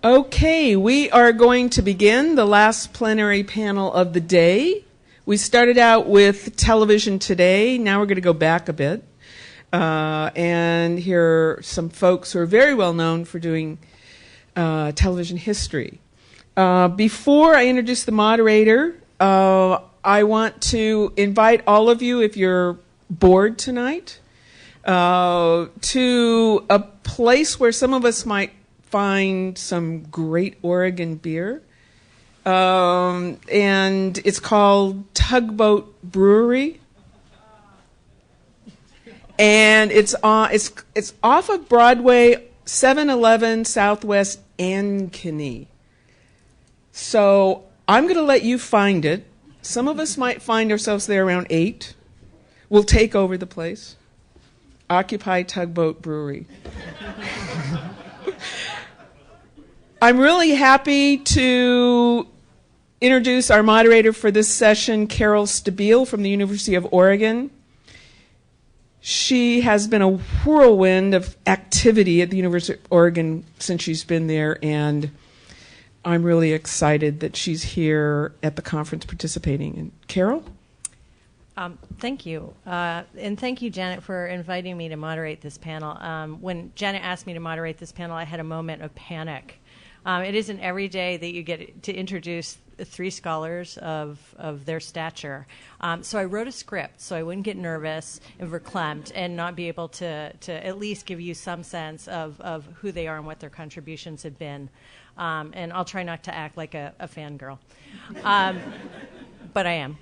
Okay, we are going to begin the last plenary panel of the day. We started out with television today. Now we're going to go back a bit and hear some folks who are very well known for doing television history. Before I introduce the moderator, I want to invite all of you, if you're bored tonight, to a place where some of us might find some great Oregon beer. And it's called Tugboat Brewery. And it's off of Broadway, 711 Southwest Ankeny. So I'm going to let you find it. Some of us might find ourselves there around 8. We'll take over the place. Occupy Tugboat Brewery. I'm really happy to introduce our moderator for this session, Carol Stabile from the University of Oregon. She has been a whirlwind of activity at the University of Oregon since she's been there, and I'm really excited that she's here at the conference participating. And Carol? Thank you. And thank you, Janet, for inviting me to moderate this panel. When Janet asked me to moderate this panel, I had a moment of panic. It isn't every day that you get to introduce 3 scholars of their stature. So I wrote a script so I wouldn't get nervous and verklempt and not be able to at least give you some sense of who they are and what their contributions have been. And I'll try not to act like a fangirl. But I am.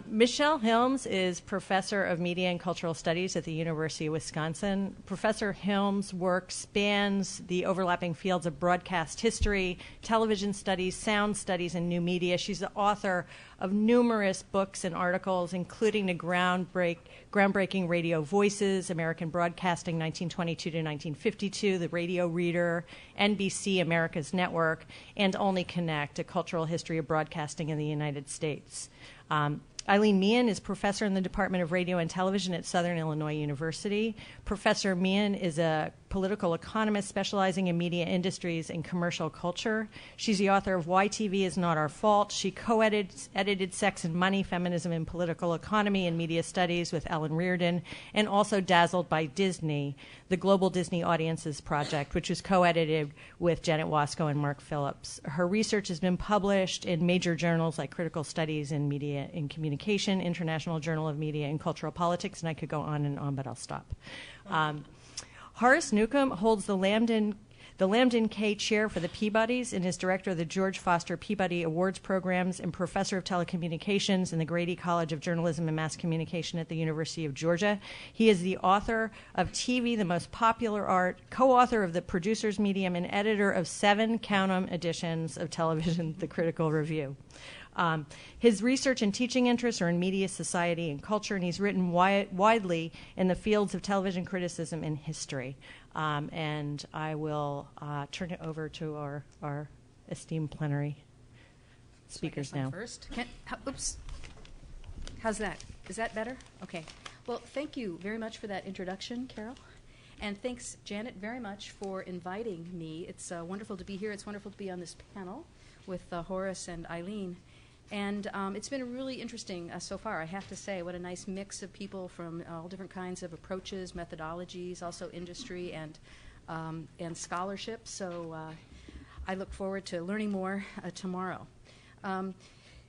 Michelle Hilms is Professor of Media and Cultural Studies at the University of Wisconsin. Professor Hilms' work spans the overlapping fields of broadcast history, television studies, sound studies, and new media. She's the author of numerous books and articles, including the groundbreaking Radio Voices, American Broadcasting 1922 to 1952, The Radio Reader, NBC, America's Network, and Only Connect, A Cultural History of Broadcasting in the United States. Eileen Meehan is professor in the Department of Radio and Television at Southern Illinois University. Professor Meehan is a political economist specializing in media industries and commercial culture. She's the author of Why TV is Not Our Fault. She co-edited Sex and Money, Feminism and Political Economy and Media Studies with Ellen Reardon, and also Dazzled by Disney, the Global Disney Audiences Project, which was co-edited with Janet Wasco and Mark Phillips. Her research has been published in major journals like Critical Studies in Media and Communication, International Journal of Media and Cultural Politics, and I could go on and on, but I'll stop. Horace Newcomb holds the Lambden K Chair for the Peabodys and is director of the George Foster Peabody Awards Programs and professor of telecommunications in the Grady College of Journalism and Mass Communication at the University of Georgia. He is the author of TV, The Most Popular Art, co-author of The Producer's Medium, and editor of 7, count 'em, editions of Television, The Critical Review. His research and teaching interests are in media, society, and culture, and he's written widely in the fields of television criticism and history. And I will turn it over to our esteemed plenary speakers now. First. Oops. How's that? Is that better? Okay. Well, thank you very much for that introduction, Carol. And thanks, Janet, very much for inviting me. It's wonderful to be here. It's wonderful to be on this panel with Horace and Eileen. And it's been really interesting so far, I have to say. What a nice mix of people from all different kinds of approaches, methodologies, also industry and scholarship. So I look forward to learning more tomorrow.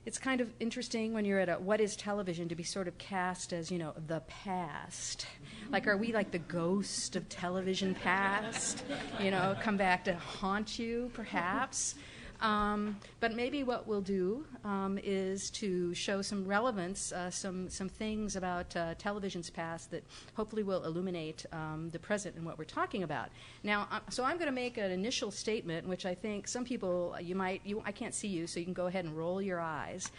It's kind of interesting when you're at a What is Television to be sort of cast as, the past. Like, are we like the ghost of television past? Come back to haunt you, perhaps? But maybe what we'll do is to show some relevance, some things about television's past that hopefully will illuminate the present and what we're talking about. Now, so I'm going to make an initial statement, which I think some people, I can't see you, so you can go ahead and roll your eyes,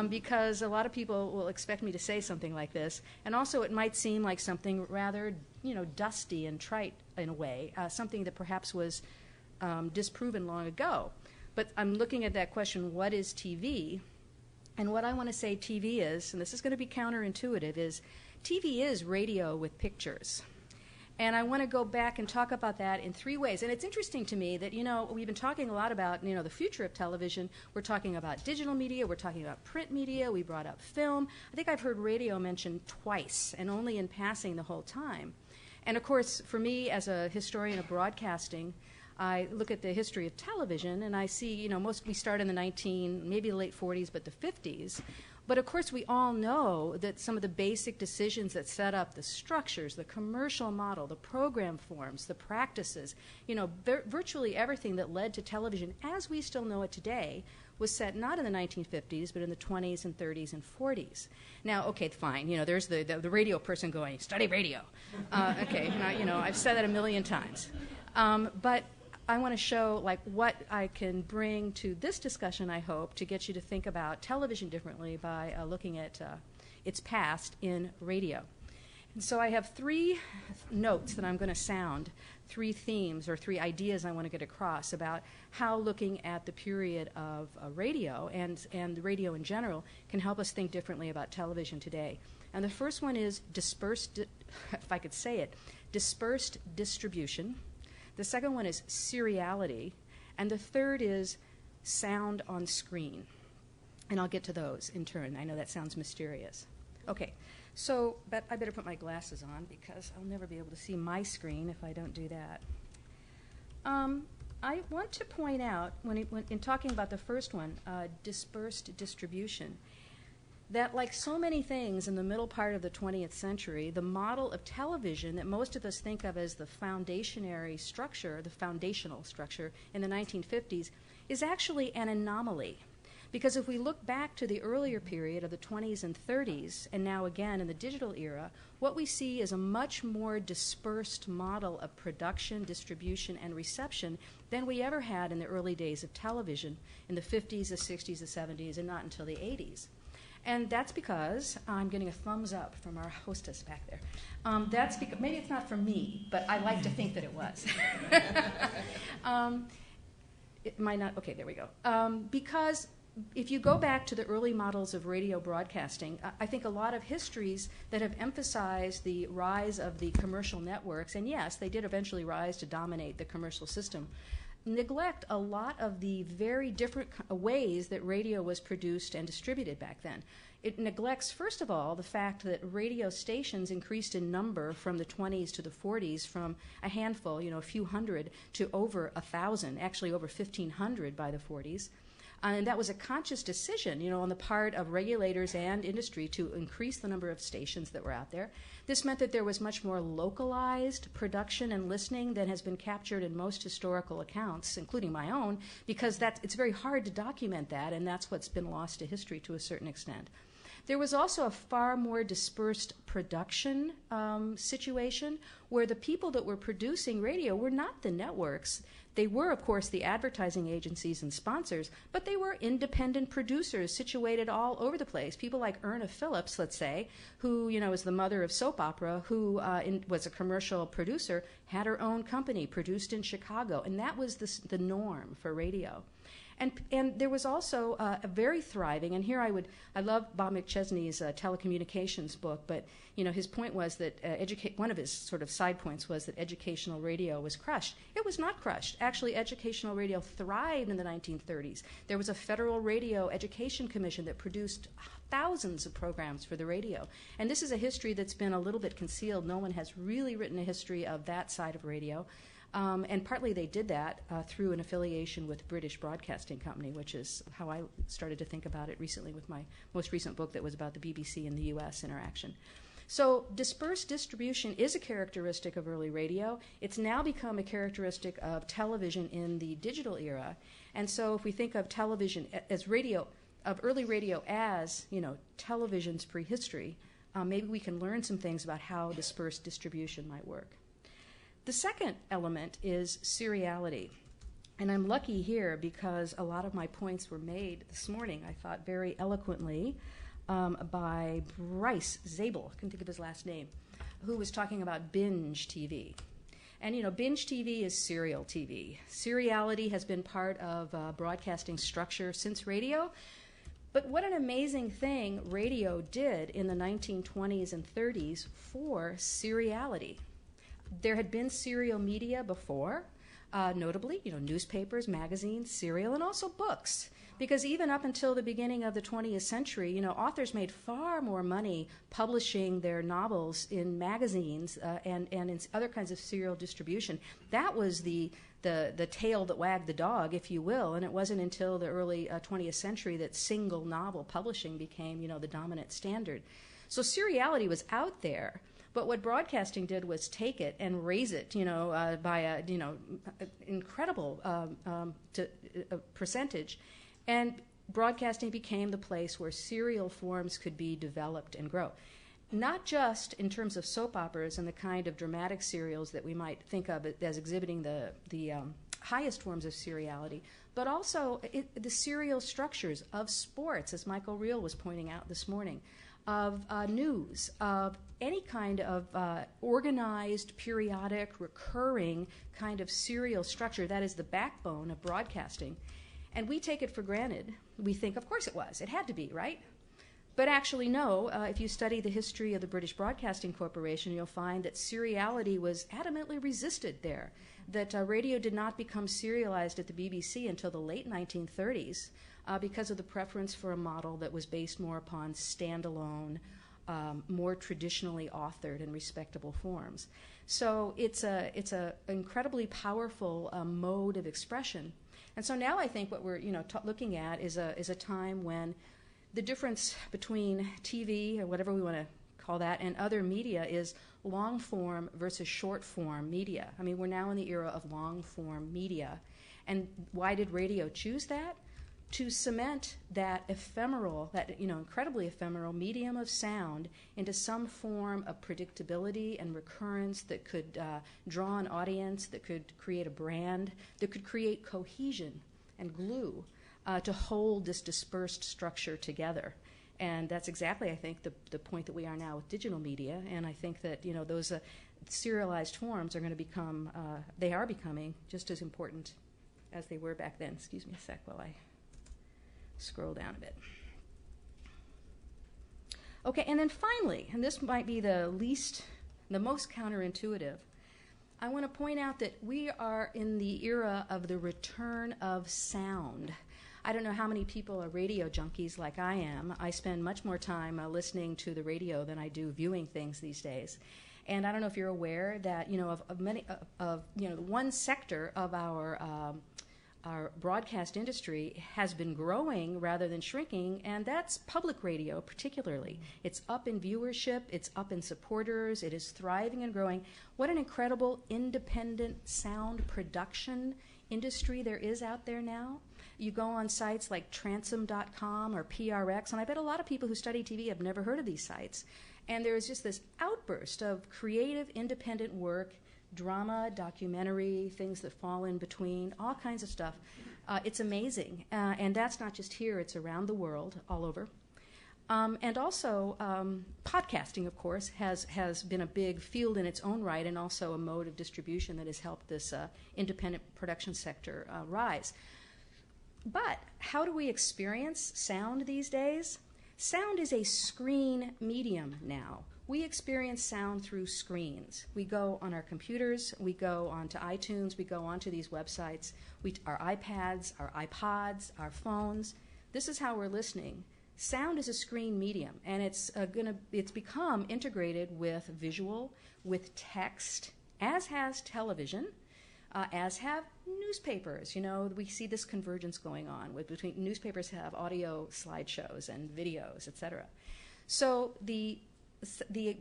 because a lot of people will expect me to say something like this, and also it might seem like something rather, dusty and trite in a way, something that perhaps was disproven long ago. But I'm looking at that question, what is TV? And what I want to say TV is, and this is going to be counterintuitive, is TV is radio with pictures. And I want to go back and talk about that in three ways. And it's interesting to me that, we've been talking a lot about, the future of television. We're talking about digital media. We're talking about print media. We brought up film. I think I've heard radio mentioned twice, and only in passing the whole time. And, of course, for me as a historian of broadcasting, I look at the history of television, and I see, we start in the maybe the late 40s, but the 50s. But of course, we all know that some of the basic decisions that set up the structures, the commercial model, the program forms, the practices, virtually everything that led to television as we still know it today was set not in the 1950s, but in the 20s and 30s and 40s. Now, okay, fine. There's the radio person going, study radio. Okay, I've said that a million times. But I want to show what I can bring to this discussion, I hope, to get you to think about television differently by looking at its past in radio. And so I have three notes that I'm going to sound, three themes or three ideas I want to get across about how looking at the period of radio and radio in general can help us think differently about television today. And the first one is dispersed distribution. The second one is seriality, and the third is sound on screen. And I'll get to those in turn. I know that sounds mysterious. Okay, so but I better put my glasses on because I'll never be able to see my screen if I don't do that. I want to point out, when in talking about the first one, dispersed distribution, that like so many things in the middle part of the 20th century, the model of television that most of us think of as the foundational structure in the 1950s is actually an anomaly. Because if we look back to the earlier period of the 20s and 30s, and now again in the digital era, what we see is a much more dispersed model of production, distribution, and reception than we ever had in the early days of television in the 50s, the 60s, the 70s, and not until the 80s. And that's because I'm getting a thumbs up from our hostess back there. That's because maybe it's not from me, but I like to think that it was. It might not. Okay, there we go. Because if you go back to the early models of radio broadcasting, I think a lot of histories that have emphasized the rise of the commercial networks, and yes, they did eventually rise to dominate the commercial system, neglect a lot of the very different ways that radio was produced and distributed back then. It neglects, first of all, the fact that radio stations increased in number from the 20s to the 40s from a handful, a few hundred, to over 1,000, actually over 1,500 by the 40s. And that was a conscious decision, on the part of regulators and industry to increase the number of stations that were out there. This meant that there was much more localized production and listening than has been captured in most historical accounts, including my own, because it's very hard to document that, and that's what's been lost to history to a certain extent. There was also a far more dispersed production situation where the people that were producing radio were not the networks. They were, of course, the advertising agencies and sponsors, but they were independent producers situated all over the place. People like Erna Phillips, let's say, who is the mother of soap opera, who was a commercial producer, had her own company, produced in Chicago, and that was the norm for radio. And there was also a very thriving, and here I love Bob McChesney's telecommunications book, but his point was that one of his sort of side points was that educational radio was crushed. It was not crushed. Actually, educational radio thrived in the 1930s. There was a Federal Radio Education Commission that produced thousands of programs for the radio. And this is a history that's been a little bit concealed. No one has really written a history of that side of radio. And partly they did that through an affiliation with British Broadcasting Company, which is how I started to think about it recently with my most recent book that was about the BBC and the U.S. interaction. So dispersed distribution is a characteristic of early radio. It's now become a characteristic of television in the digital era. And so if we think of television as radio, of early radio as, television's prehistory, maybe we can learn some things about how dispersed distribution might work. The second element is seriality. And I'm lucky here because a lot of my points were made this morning, I thought very eloquently, by Bryce Zabel, I couldn't think of his last name, who was talking about binge TV. And, binge TV is serial TV. Seriality has been part of broadcasting structure since radio. But what an amazing thing radio did in the 1920s and 30s for seriality. There had been serial media before, notably, newspapers, magazines, serial, and also books. Because even up until the beginning of the 20th century, authors made far more money publishing their novels in magazines and in other kinds of serial distribution. That was the tail that wagged the dog, if you will, and it wasn't until the early 20th century that single novel publishing became, the dominant standard. So seriality was out there. But what broadcasting did was take it and raise it, by an incredible percentage. And broadcasting became the place where serial forms could be developed and grow. Not just in terms of soap operas and the kind of dramatic serials that we might think of as exhibiting the highest forms of seriality, but also the serial structures of sports, as Michael Reel was pointing out this morning, of news, of any kind of organized, periodic, recurring kind of serial structure. That is the backbone of broadcasting. And we take it for granted. We think, of course it was. It had to be, right? But actually, no. If you study the history of the British Broadcasting Corporation, you'll find that seriality was adamantly resisted there, that radio did not become serialized at the BBC until the late 1930s because of the preference for a model that was based more upon standalone, more traditionally authored and respectable forms. So it's a incredibly powerful mode of expression. And so now I think what we're looking at is a time when the difference between TV or whatever we want to call that and other media is long form versus short form media. I mean, we're now in the era of long form media. And why did radio choose that? To cement that ephemeral, that incredibly ephemeral medium of sound into some form of predictability and recurrence that could draw an audience, that could create a brand, that could create cohesion and glue to hold this dispersed structure together. And that's exactly, I think, the point that we are now with digital media. And I think that those serialized forms are going to become, they are becoming just as important as they were back then. Excuse me a sec while I scroll down a bit. Okay, and then finally, and this might be the most counterintuitive, I want to point out that we are in the era of the return of sound. I don't know how many people are radio junkies like I am. I spend much more time listening to the radio than I do viewing things these days. And I don't know if you're aware that one sector of our broadcast industry has been growing rather than shrinking, and that's public radio particularly. It's up in viewership, it's up in supporters, it is thriving and growing. What an incredible independent sound production industry there is out there now. You go on sites like transom.com or PRX, and I bet a lot of people who study TV have never heard of these sites. And there is just this outburst of creative, independent work, drama, documentary, things that fall in between, all kinds of stuff. It's amazing. And that's not just here, it's around the world, all over. And also, podcasting, of course, has been a big field in its own right and also a mode of distribution that has helped this independent production sector rise. But how do we experience sound these days? Sound is a screen medium now. We experience sound through screens. We go on our computers, we go onto iTunes, we go onto these websites, our iPads, our iPods, our phones. This is how we're listening. Sound is a screen medium, and it's become integrated with visual, with text, as has television, as have newspapers. We see this convergence going on between newspapers have audio slideshows and videos, etc. So the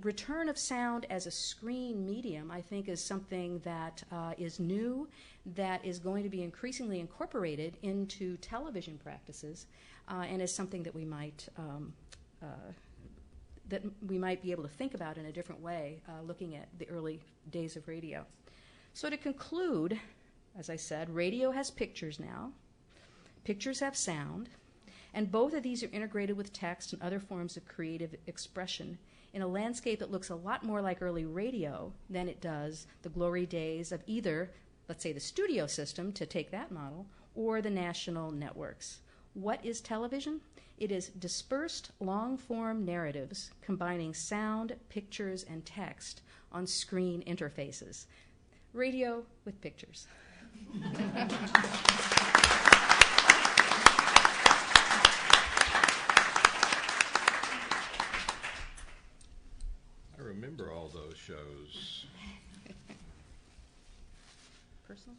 return of sound as a screen medium, I think, is something that is new, that is going to be increasingly incorporated into television practices, and is something that we might be able to think about in a different way, looking at the early days of radio. So to conclude, as I said, radio has pictures now. Pictures have sound. And both of these are integrated with text and other forms of creative expression in a landscape that looks a lot more like early radio than it does the glory days of either, let's say, the studio system, to take that model, or the national networks. What is television? It is dispersed long-form narratives combining sound, pictures, and text on screen interfaces. Radio with pictures. I remember all those shows. Personally?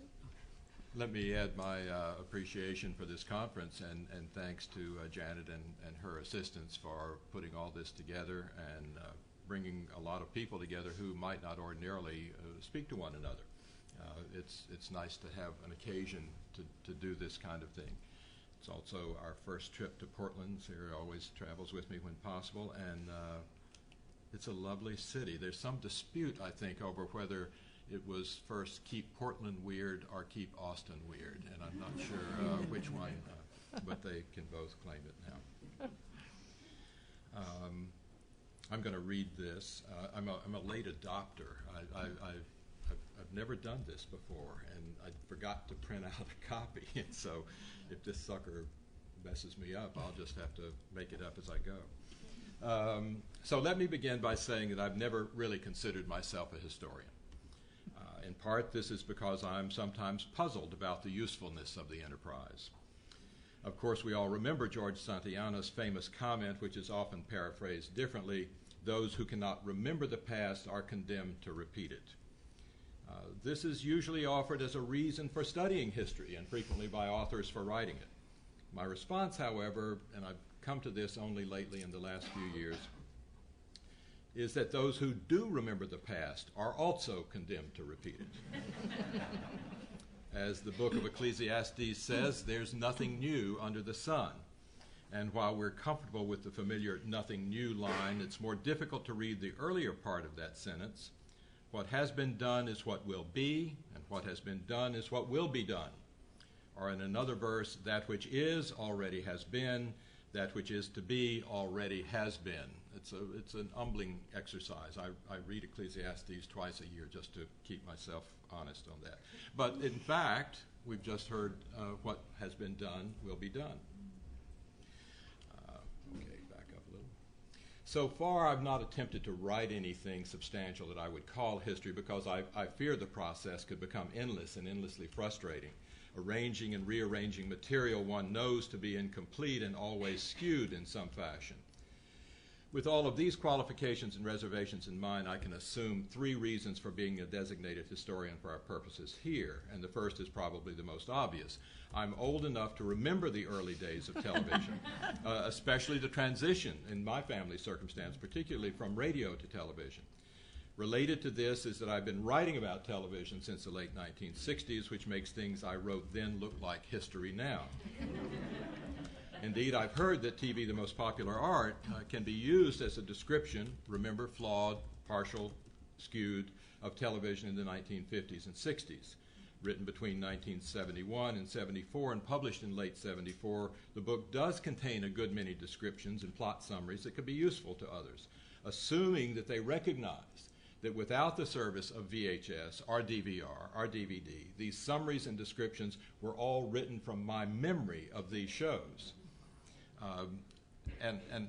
Let me add my appreciation for this conference and thanks to Janet and her assistants for putting all this together and bringing a lot of people together who might not ordinarily speak to one another. It's nice to have an occasion to do this kind of thing. It's also our first trip to Portland. Sarah always travels with me when possible, and it's a lovely city. There's some dispute, I think, over whether it was first Keep Portland Weird or Keep Austin Weird, and I'm not sure which one, but they can both claim it now. I'm going to read this. I'm a late adopter. I've never done this before, and I forgot to print out a copy, and so if this sucker messes me up, I'll just have to make it up as I go. So let me begin by saying that I've never really considered myself a historian. In part, this is because I'm sometimes puzzled about the usefulness of the enterprise. Of course, we all remember George Santayana's famous comment, which is often paraphrased differently: those who cannot remember the past are condemned to repeat it. This is usually offered as a reason for studying history, and frequently by authors for writing it. My response, however, and I've come to this only lately in the last few years, is that those who do remember the past are also condemned to repeat it. As the book of Ecclesiastes says, there's nothing new under the sun. And while we're comfortable with the familiar "nothing new" line, it's more difficult to read the earlier part of that sentence. What has been done is what will be, and what has been done is what will be done. Or in another verse, that which is already has been, that which is to be already has been. It's an humbling exercise. I read Ecclesiastes twice a year just to keep myself honest on that. But in fact, we've just heard what has been done will be done. Okay, back up a little. So far, I've not attempted to write anything substantial that I would call history because I fear the process could become endless and endlessly frustrating, arranging and rearranging material one knows to be incomplete and always skewed in some fashion. With all of these qualifications and reservations in mind, I can assume three reasons for being a designated historian for our purposes here, and the first is probably the most obvious. I'm old enough to remember the early days of television, especially the transition in my family circumstance, particularly from radio to television. Related to this is that I've been writing about television since the late 1960s, which makes things I wrote then look like history now. Indeed, I've heard that TV, the most popular art, can be used as a description, remember, flawed, partial, skewed, of television in the 1950s and 60s. Written between 1971 and 74 and published in late 74, the book does contain a good many descriptions and plot summaries that could be useful to others, assuming that they recognize that without the service of VHS or DVR or DVD, these summaries and descriptions were all written from my memory of these shows. And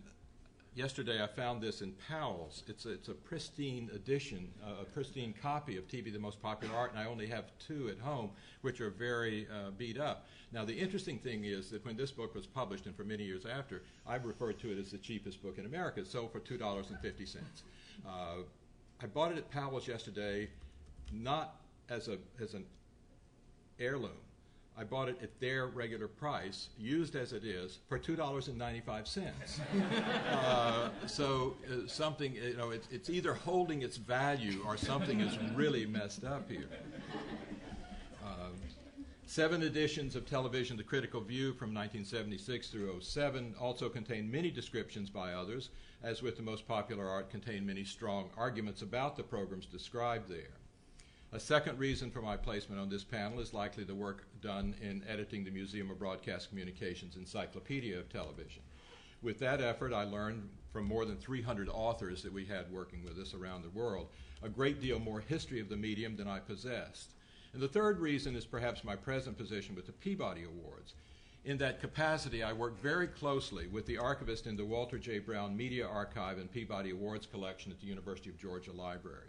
yesterday I found this in Powell's. It's a pristine edition, a pristine copy of TV, the most popular art, and I only have two at home, which are very beat up. Now, the interesting thing is that when this book was published, and for many years after, I've referred to it as the cheapest book in America. It sold for $2.50. I bought it at Powell's yesterday, not as an heirloom. I bought it at their regular price, used as it is, for $2.95. So something, it's either holding its value or something is really messed up here. 7 editions of television, The Critical View from 1976 through 2007, also contain many descriptions by others, as with the most popular art, contain many strong arguments about the programs described there. A second reason for my placement on this panel is likely the work done in editing the Museum of Broadcast Communications Encyclopedia of Television. With that effort, I learned from more than 300 authors that we had working with us around the world a great deal more history of the medium than I possessed. And the third reason is perhaps my present position with the Peabody Awards. In that capacity, I work very closely with the archivist in the Walter J. Brown Media Archive and Peabody Awards collection at the University of Georgia Library.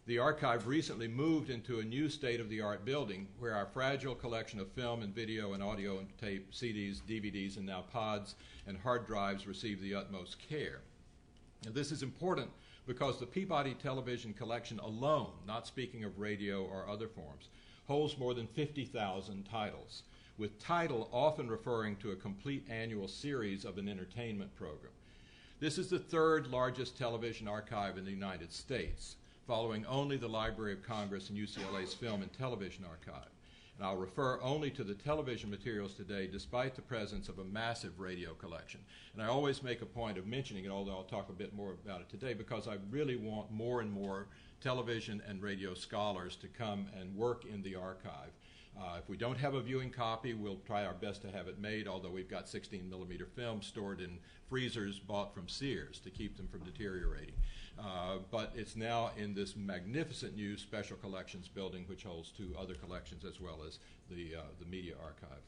The archive recently moved into a new state-of-the-art building where our fragile collection of film and video and audio and tape, CDs, DVDs, and now pods and hard drives receive the utmost care. Now, this is important because the Peabody television collection alone, not speaking of radio or other forms, holds more than 50,000 titles, with title often referring to a complete annual series of an entertainment program. This is the third largest television archive in the United States, following only the Library of Congress and UCLA's Film and Television Archive. And I'll refer only to the television materials today, despite the presence of a massive radio collection. And I always make a point of mentioning it, although I'll talk a bit more about it today, because I really want more and more television and radio scholars to come and work in the archive. If we don't have a viewing copy, we'll try our best to have it made, although we've got 16mm film stored in freezers bought from Sears to keep them from deteriorating. But it's now in this magnificent new special collections building, which holds two other collections as well as the media archive.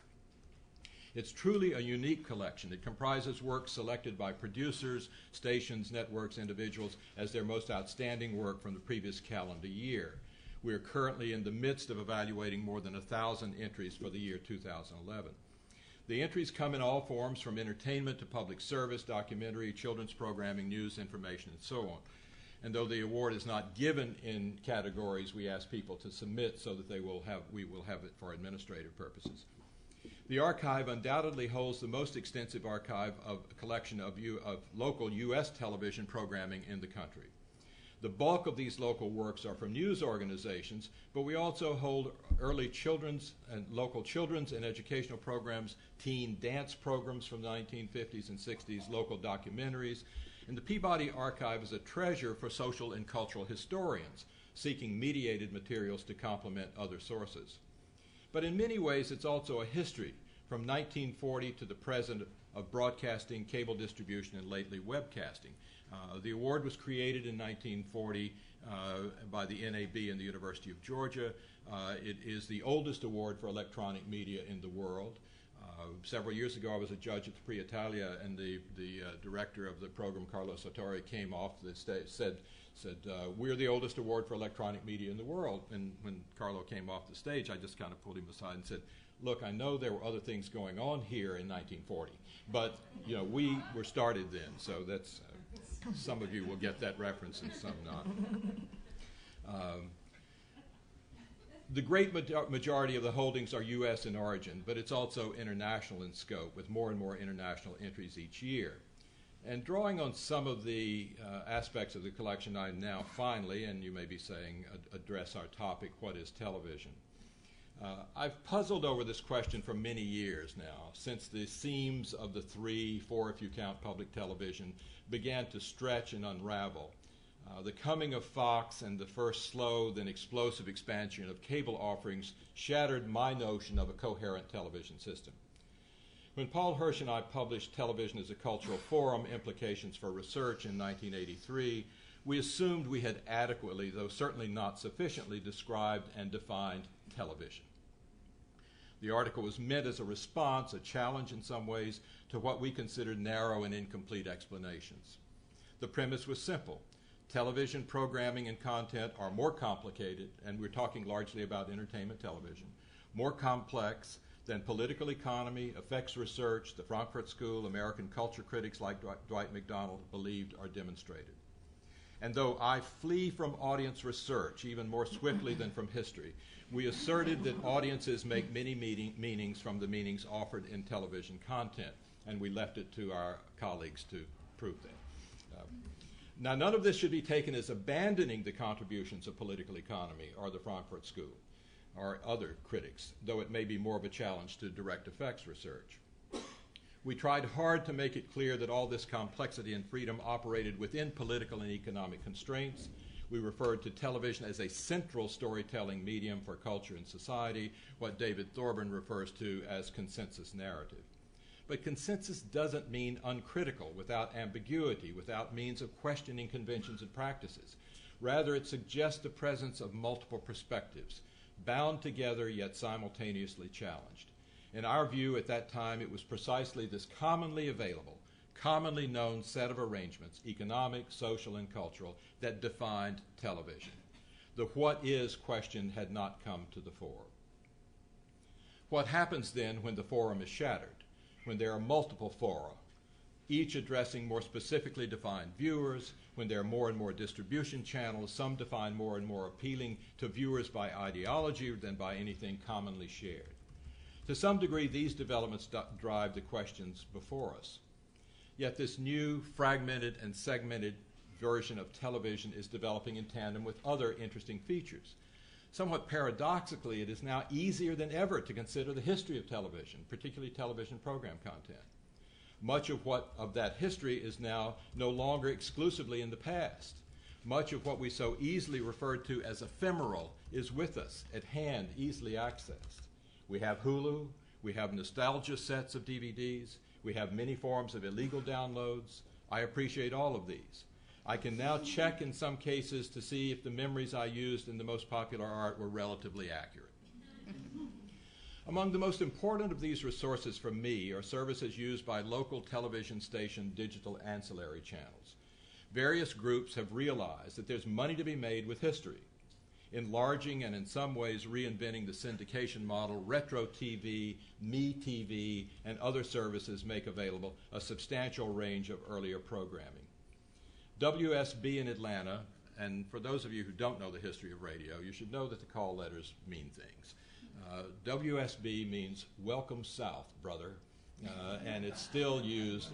It's truly a unique collection. It comprises works selected by producers, stations, networks, individuals as their most outstanding work from the previous calendar year. We are currently in the midst of evaluating more than 1,000 entries for the year 2011. The entries come in all forms, from entertainment to public service, documentary, children's programming, news, information, and so on. And though the award is not given in categories, we ask people to submit so that we will have it for administrative purposes. The archive undoubtedly holds the most extensive archive of a collection of local U.S. television programming in the country. The bulk of these local works are from news organizations, but we also hold early children's and local children's and educational programs, teen dance programs from the 1950s and 60s, local documentaries, and the Peabody Archive is a treasure for social and cultural historians seeking mediated materials to complement other sources. But in many ways, it's also a history from 1940 to the present of broadcasting, cable distribution, and lately webcasting. The award was created in 1940 by the NAB and the University of Georgia. It is the oldest award for electronic media in the world. Several years ago, I was a judge at the Pre-Italia, and the director of the program, Carlo Sartori, came off the stage, said, we're the oldest award for electronic media in the world. And when Carlo came off the stage, I just kind of pulled him aside and said, look, I know there were other things going on here in 1940, but we were started then, so that's some of you will get that reference and some not. The great majority of the holdings are U.S. in origin, but it's also international in scope, with more and more international entries each year. And drawing on some of the aspects of the collection, I now finally, and you may be saying, address our topic, what is television? I've puzzled over this question for many years now, since the seams of the 3, 4 if you count public television, began to stretch and unravel. The coming of Fox and the first slow, then explosive expansion of cable offerings shattered my notion of a coherent television system. When Paul Hirsch and I published Television as a Cultural Forum, Implications for Research in 1983, we assumed we had adequately, though certainly not sufficiently, described and defined television. The article was meant as a response, a challenge in some ways, to what we considered narrow and incomplete explanations. The premise was simple. Television programming and content are more complicated, and we're talking largely about entertainment television, more complex than political economy, effects research, the Frankfurt School, American culture critics like Dwight MacDonald believed or demonstrated. And though I flee from audience research even more swiftly than from history, we asserted that audiences make many meanings from the meanings offered in television content, and we left it to our colleagues to prove that. Now, none of this should be taken as abandoning the contributions of political economy or the Frankfurt School or other critics, though it may be more of a challenge to direct effects research. We tried hard to make it clear that all this complexity and freedom operated within political and economic constraints. We referred to television as a central storytelling medium for culture and society, what David Thorburn refers to as consensus narrative. But consensus doesn't mean uncritical, without ambiguity, without means of questioning conventions and practices. Rather, it suggests the presence of multiple perspectives, bound together yet simultaneously challenged. In our view at that time, it was precisely this commonly available, commonly known set of arrangements, economic, social, and cultural, that defined television. The what is question had not come to the fore. What happens then when the forum is shattered, when there are multiple fora, each addressing more specifically defined viewers, when there are more and more distribution channels, some defined more and more appealing to viewers by ideology than by anything commonly shared? To some degree, these developments drive the questions before us. Yet this new, fragmented, and segmented version of television is developing in tandem with other interesting features. Somewhat paradoxically, it is now easier than ever to consider the history of television, particularly television program content. Much of that history is now no longer exclusively in the past. Much of what we so easily referred to as ephemeral is with us, at hand, easily accessed. We have Hulu, we have nostalgia sets of DVDs, we have many forms of illegal downloads. I appreciate all of these. I can now check in some cases to see if the memories I used in the most popular art were relatively accurate. Among the most important of these resources for me are services used by local television station digital ancillary channels. Various groups have realized that there's money to be made with history. Enlarging and in some ways reinventing the syndication model, retro TV, MeTV, and other services make available a substantial range of earlier programming. WSB in Atlanta, and for those of you who don't know the history of radio, you should know that the call letters mean things. WSB means Welcome South, brother, and it's still used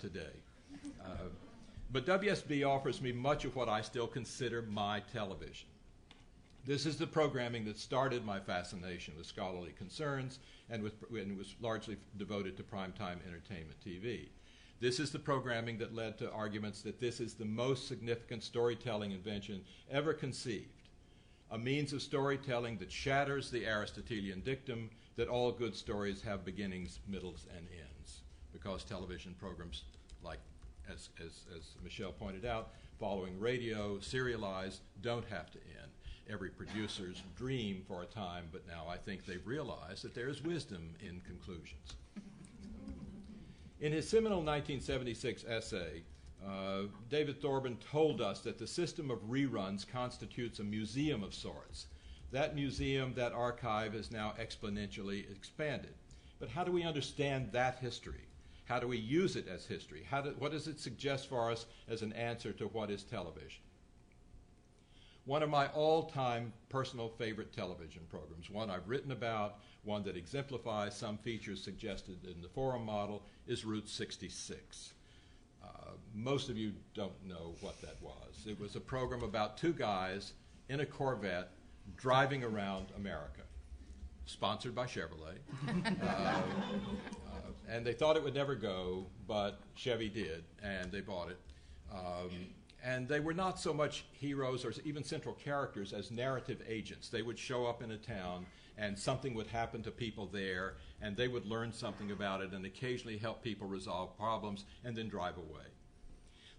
today. But WSB offers me much of what I still consider my television. This is the programming that started my fascination with scholarly concerns and was largely devoted to primetime entertainment TV. This is the programming that led to arguments that this is the most significant storytelling invention ever conceived, a means of storytelling that shatters the Aristotelian dictum that all good stories have beginnings, middles, and ends, because television programs, like as Michelle pointed out, following radio, serialized, don't have to end. Every producer's dream for a time, but now I think they've realized that there is wisdom in conclusions. In his seminal 1976 essay, David Thorburn told us that the system of reruns constitutes a museum of sorts. That museum, that archive, is now exponentially expanded. But how do we understand that history? How do we use it as history? What does it suggest for us as an answer to what is television? One of my all-time personal favorite television programs, one I've written about, one that exemplifies some features suggested in the forum model, is Route 66. Most of you don't know what that was. It was a program about two guys in a Corvette driving around America, sponsored by Chevrolet. And they thought it would never go, but Chevy did, and they bought it. And they were not so much heroes or even central characters as narrative agents. They would show up in a town and something would happen to people there and they would learn something about it and occasionally help people resolve problems and then drive away.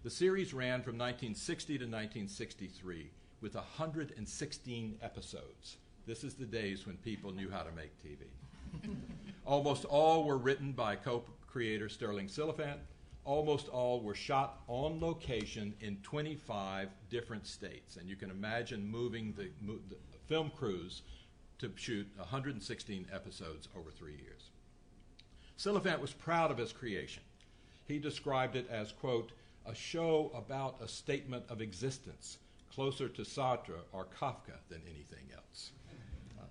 The series ran from 1960 to 1963 with 116 episodes. This is the days when people knew how to make TV. Almost all were written by co-creator Sterling Silliphant. Almost all were shot on location in 25 different states. And you can imagine moving the film crews to shoot 116 episodes over 3 years. Silliphant was proud of his creation. He described it as, quote, a show about a statement of existence, closer to Sartre or Kafka than anything else.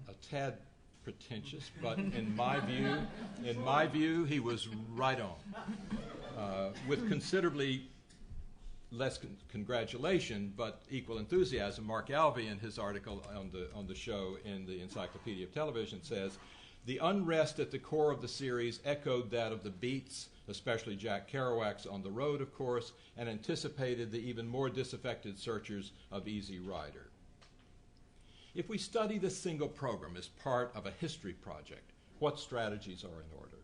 A tad pretentious, but in my view, he was right on. With considerably less congratulation, but equal enthusiasm, Mark Alvey, in his article on the show in the Encyclopedia of Television, says, the unrest at the core of the series echoed that of the Beats, especially Jack Kerouac's On the Road, of course, and anticipated the even more disaffected searchers of Easy Rider. If we study this single program as part of a history project, what strategies are in order?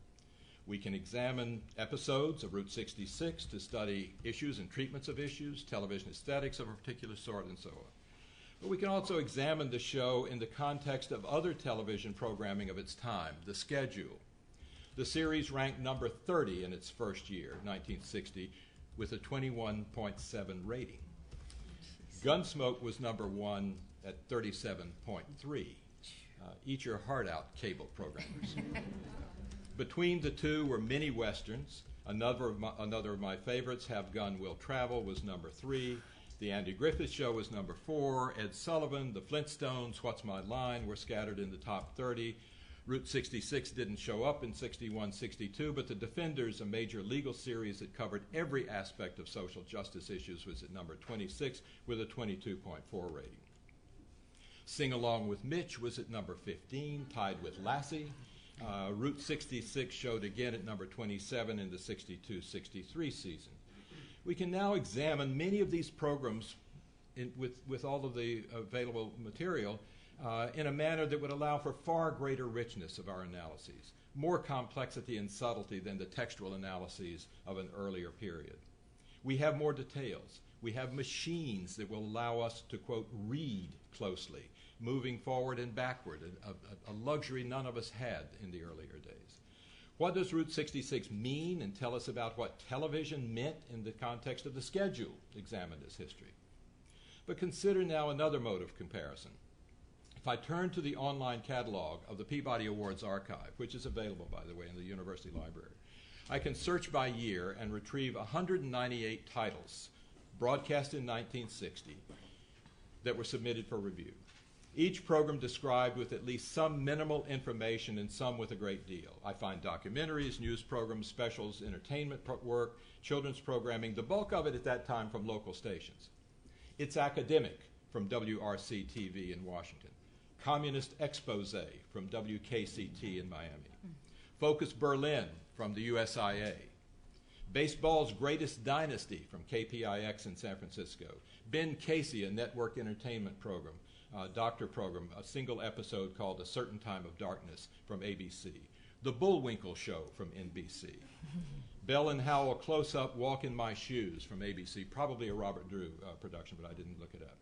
We can examine episodes of Route 66 to study issues and treatments of issues, television aesthetics of a particular sort, and so on. But we can also examine the show in the context of other television programming of its time, the schedule, The series ranked number 30 in its first year, 1960, with a 21.7 rating. Gunsmoke was number 1 at 37.3. Eat your heart out, cable programmers. Between the two were many westerns. Another of my favorites, Have Gun, Will Travel, was number 3. The Andy Griffith Show was number 4. Ed Sullivan, The Flintstones, What's My Line were scattered in the top 30. Route 66 didn't show up in 61, 62, but The Defenders, a major legal series that covered every aspect of social justice issues, was at number 26 with a 22.4 rating. Sing Along with Mitch was at number 15, tied with Lassie. Route 66 showed again at number 27 in the 62-63 season. We can now examine many of these programs with all of the available material in a manner that would allow for far greater richness of our analyses, more complexity and subtlety than the textual analyses of an earlier period. We have more details. We have machines that will allow us to, quote, read closely, moving forward and backward, a luxury none of us had in the earlier days. What does Route 66 mean and tell us about what television meant in the context of the schedule examined as history? But consider now another mode of comparison. If I turn to the online catalog of the Peabody Awards archive, which is available, by the way, in the University Library, I can search by year and retrieve 198 titles broadcast in 1960 that were submitted for review. Each program described with at least some minimal information and some with a great deal. I find documentaries, news programs, specials, entertainment work, children's programming, the bulk of it at that time from local stations. It's academic from WRC-TV in Washington. Communist Expose from WKCT in Miami. Focus Berlin from the USIA. Baseball's Greatest Dynasty from KPIX in San Francisco. Ben Casey, a network entertainment program, doctor program, a single episode called A Certain Time of Darkness from ABC. The Bullwinkle Show from NBC. Bell and Howell Close-Up, Walk in My Shoes from ABC, probably a Robert Drew production, but I didn't look it up.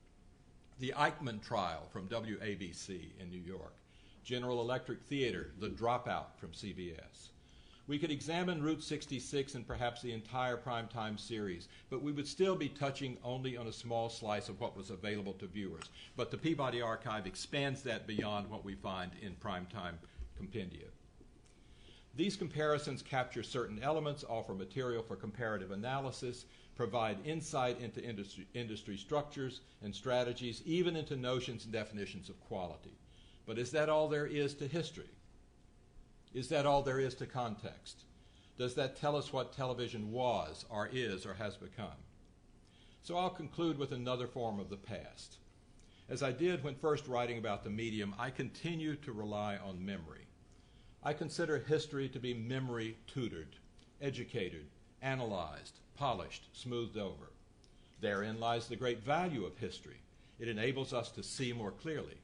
The Eichmann Trial from WABC in New York. General Electric Theater, The Dropout from CBS. We could examine Route 66 and perhaps the entire primetime series, but we would still be touching only on a small slice of what was available to viewers. But the Peabody Archive expands that beyond what we find in primetime compendia. These comparisons capture certain elements, offer material for comparative analysis, provide insight into industry structures and strategies, even into notions and definitions of quality. But is that all there is to history? Is that all there is to context? Does that tell us what television was, or is, or has become? So I'll conclude with another form of the past. As I did when first writing about the medium, I continue to rely on memory. I consider history to be memory tutored, educated, analyzed, polished, smoothed over. Therein lies the great value of history. It enables us to see more clearly.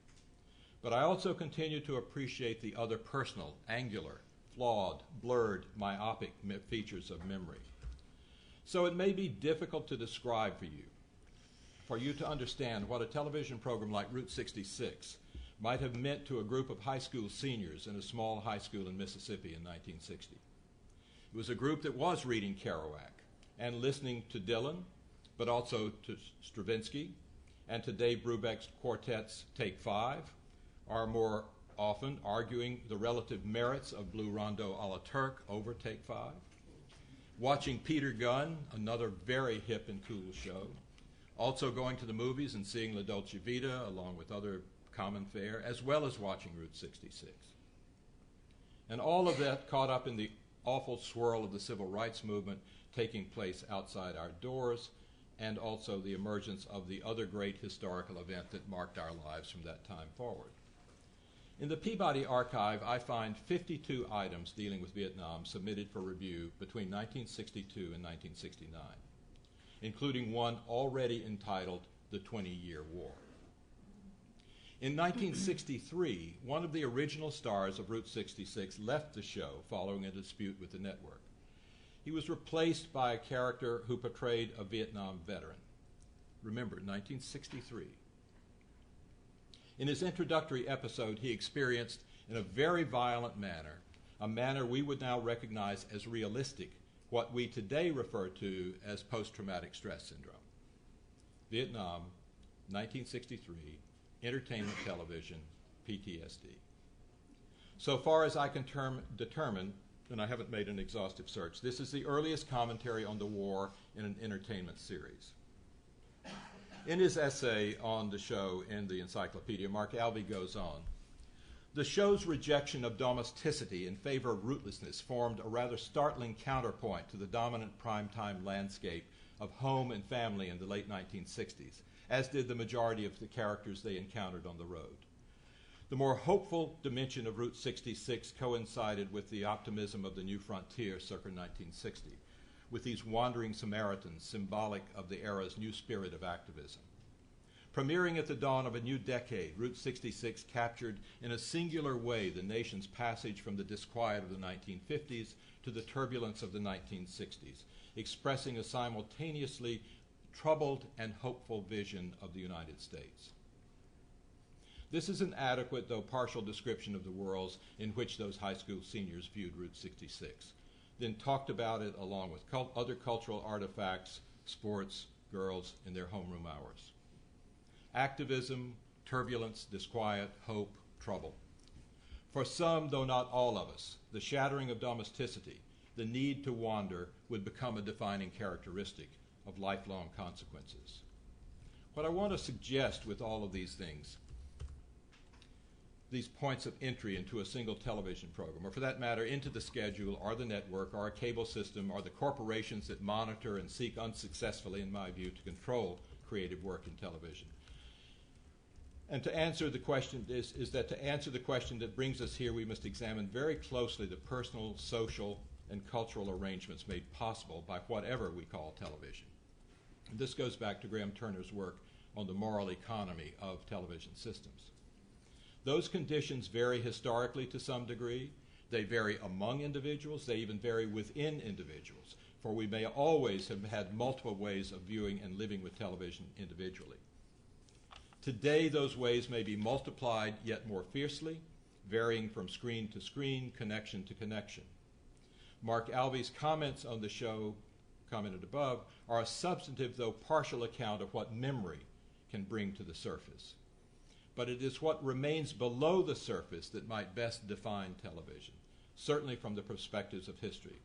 But I also continue to appreciate the other personal, angular, flawed, blurred, myopic features of memory. So it may be difficult to describe for you to understand what a television program like Route 66 might have meant to a group of high school seniors in a small high school in Mississippi in 1960. It was a group that was reading Kerouac and listening to Dylan, but also to Stravinsky and to Dave Brubeck's quartet's Take Five, or more often arguing the relative merits of Blue Rondo a la Turk over Take Five, watching Peter Gunn, another very hip and cool show, also going to the movies and seeing La Dolce Vita along with other common fare, as well as watching Route 66. And all of that caught up in the awful swirl of the civil rights movement taking place outside our doors, and also the emergence of the other great historical event that marked our lives from that time forward. In the Peabody Archive, I find 52 items dealing with Vietnam submitted for review between 1962 and 1969, including one already entitled The 20-Year War. In 1963, one of the original stars of Route 66 left the show following a dispute with the network. He was replaced by a character who portrayed a Vietnam veteran. Remember, 1963. In his introductory episode, he experienced, in a very violent manner, a manner we would now recognize as realistic, what we today refer to as post-traumatic stress syndrome. Vietnam, 1963, entertainment television, PTSD. So far as I can determine, and I haven't made an exhaustive search, this is the earliest commentary on the war in an entertainment series. In his essay on the show in the encyclopedia, Mark Alvey goes on, "The show's rejection of domesticity in favor of rootlessness formed a rather startling counterpoint to the dominant primetime landscape of home and family in the late 1960s, as did the majority of the characters they encountered on the road. The more hopeful dimension of Route 66 coincided with the optimism of the new frontier circa 1960, with these wandering Samaritans symbolic of the era's new spirit of activism. Premiering at the dawn of a new decade, Route 66 captured in a singular way the nation's passage from the disquiet of the 1950s to the turbulence of the 1960s, expressing a simultaneously troubled and hopeful vision of the United States. This is an adequate, though partial, description of the worlds in which those high school seniors viewed Route 66, then talked about it along with other cultural artifacts, sports, girls, in their homeroom hours. Activism, turbulence, disquiet, hope, trouble. For some, though not all of us, the shattering of domesticity, the need to wander, would become a defining characteristic of lifelong consequences. What I want to suggest with all of these things, these points of entry into a single television program, or for that matter, into the schedule, or the network, or a cable system, or the corporations that monitor and seek unsuccessfully, in my view, to control creative work in television. And to answer the question is that to answer the question that brings us here, we must examine very closely the personal, social, and cultural arrangements made possible by whatever we call television. And this goes back to Graham Turner's work on the moral economy of television systems. Those conditions vary historically to some degree. They vary among individuals. They even vary within individuals, for we may always have had multiple ways of viewing and living with television individually. Today, those ways may be multiplied yet more fiercely, varying from screen to screen, connection to connection. Mark Alvey's comments on the show, commented above, are a substantive though partial account of what memory can bring to the surface. But it is what remains below the surface that might best define television, certainly from the perspectives of history.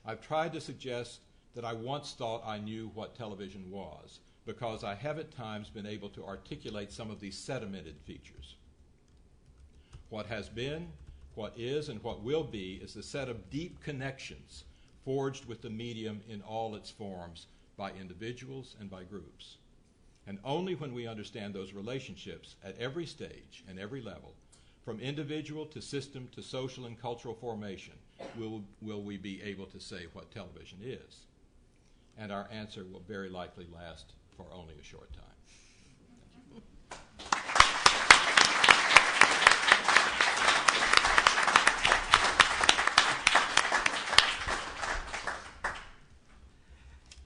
I've tried to suggest that I once thought I knew what television was, because I have at times been able to articulate some of these sedimented features. What has been, what is, and what will be is the set of deep connections forged with the medium in all its forms by individuals and by groups. And only when we understand those relationships at every stage and every level, from individual to system to social and cultural formation, will we be able to say what television is. And our answer will very likely last for only a short time.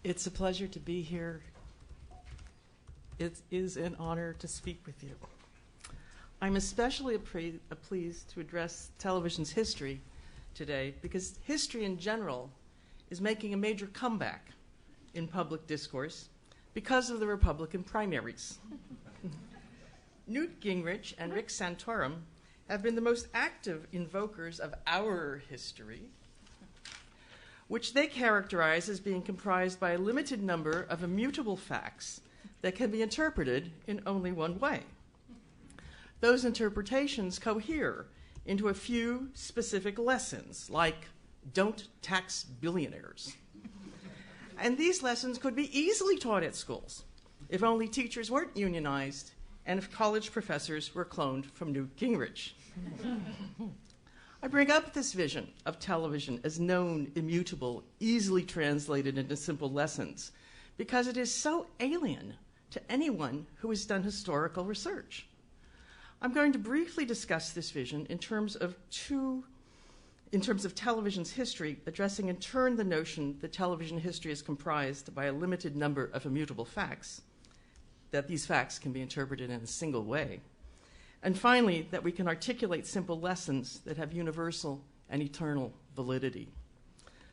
It's a pleasure to be here. It is an honor to speak with you. I'm especially pleased to address television's history today because history in general is making a major comeback in public discourse because of the Republican primaries. Newt Gingrich and Rick Santorum have been the most active invokers of our history, which they characterize as being comprised by a limited number of immutable facts that can be interpreted in only one way. Those interpretations cohere into a few specific lessons, like don't tax billionaires. And these lessons could be easily taught at schools if only teachers weren't unionized and if college professors were cloned from Newt Gingrich. I bring up this vision of television as known, immutable, easily translated into simple lessons because it is so alien to anyone who has done historical research. I'm going to briefly discuss this vision in terms of television's history, addressing in turn the notion that television history is comprised by a limited number of immutable facts, that these facts can be interpreted in a single way, and finally, that we can articulate simple lessons that have universal and eternal validity.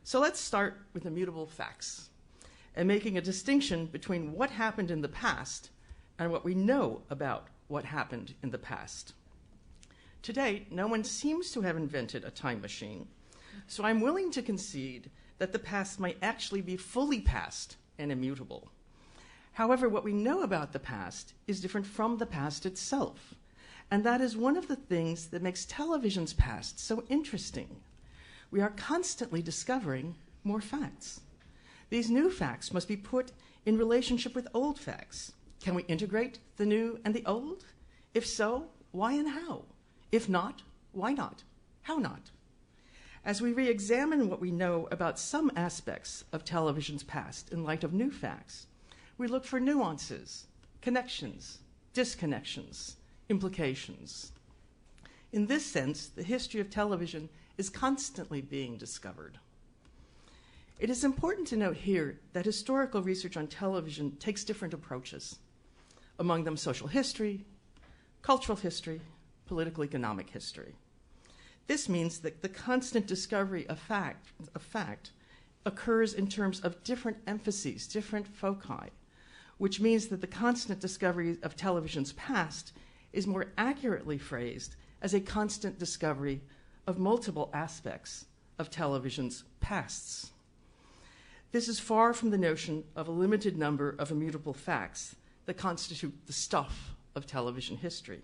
So let's start with immutable facts and making a distinction between what happened in the past and what we know about what happened in the past. To date, no one seems to have invented a time machine, so I'm willing to concede that the past might actually be fully past and immutable. However, what we know about the past is different from the past itself, and that is one of the things that makes television's past so interesting. We are constantly discovering more facts. These new facts must be put in relationship with old facts. Can we integrate the new and the old? If so, why and how? If not, why not? How not? As we re-examine what we know about some aspects of television's past in light of new facts, we look for nuances, connections, disconnections, implications. In this sense, the history of television is constantly being discovered. It is important to note here that historical research on television takes different approaches, among them social history, cultural history, political economic history. This means that the constant discovery of fact occurs in terms of different emphases, different foci, which means that the constant discovery of television's past is more accurately phrased as a constant discovery of multiple aspects of television's pasts. This is far from the notion of a limited number of immutable facts that constitute the stuff of television history.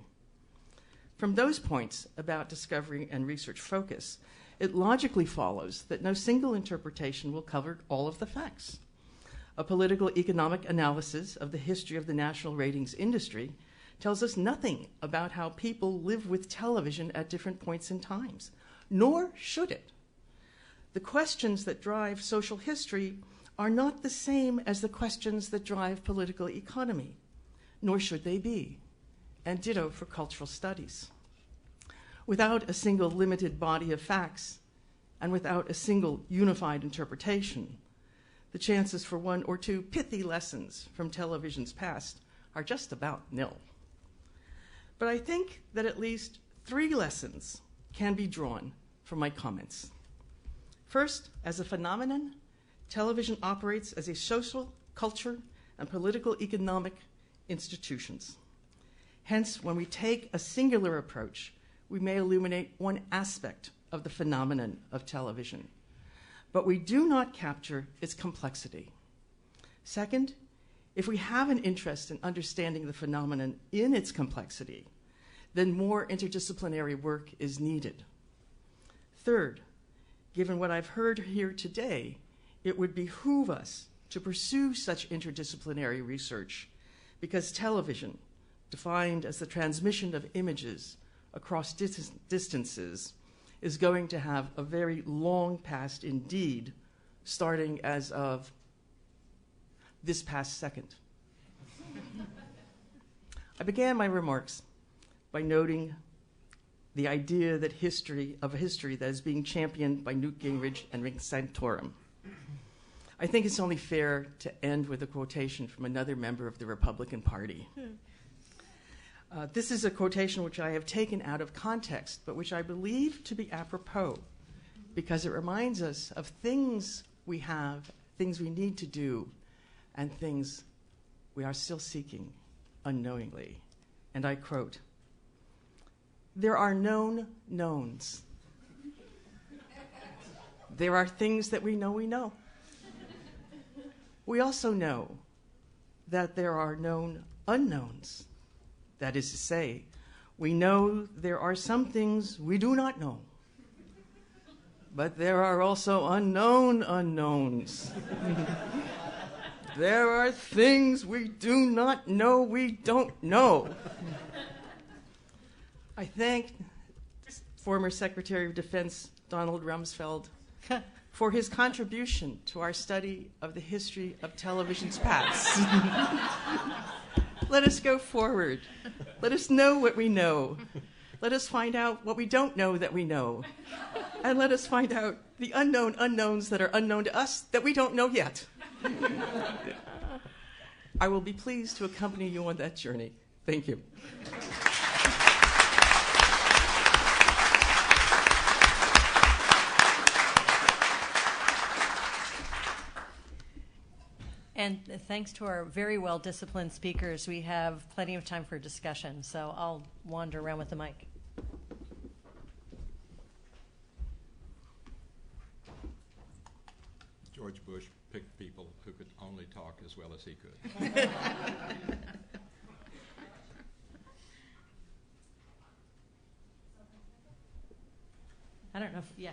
From those points about discovery and research focus, it logically follows that no single interpretation will cover all of the facts. A political economic analysis of the history of the national ratings industry tells us nothing about how people live with television at different points in times, nor should it. The questions that drive social history are not the same as the questions that drive political economy, nor should they be, and ditto for cultural studies. Without a single limited body of facts, and without a single unified interpretation, the chances for one or two pithy lessons from television's past are just about nil. But I think that at least 3 lessons can be drawn from my comments. First, as a phenomenon, television operates as a social, culture, and political economic institutions. Hence, when we take a singular approach, we may illuminate one aspect of the phenomenon of television, but we do not capture its complexity. Second, if we have an interest in understanding the phenomenon in its complexity, then more interdisciplinary work is needed. Third, given what I've heard here today, it would behoove us to pursue such interdisciplinary research because television, defined as the transmission of images across distances, is going to have a very long past indeed, starting as of this past second. I began my remarks by noting the idea that history that is being championed by Newt Gingrich and Rick Santorum. I think it's only fair to end with a quotation from another member of the Republican Party. This is a quotation which I have taken out of context, but which I believe to be apropos, because it reminds us of things we have, things we need to do, and things we are still seeking unknowingly. And I quote, "There are known knowns. There are things that we know we know. We also know that there are known unknowns. That is to say, we know there are some things we do not know. But there are also unknown unknowns. There are things we do not know we don't know." I thank former Secretary of Defense Donald Rumsfeld for his contribution to our study of the history of television's past. Let us go forward. Let us know what we know. Let us find out what we don't know that we know. And let us find out the unknown unknowns that are unknown to us that we don't know yet. I will be pleased to accompany you on that journey. Thank you. And thanks to our very well-disciplined speakers, we have plenty of time for discussion. So I'll wander around with the mic. George Bush picked people who could only talk as well as he could. I don't know if, yeah.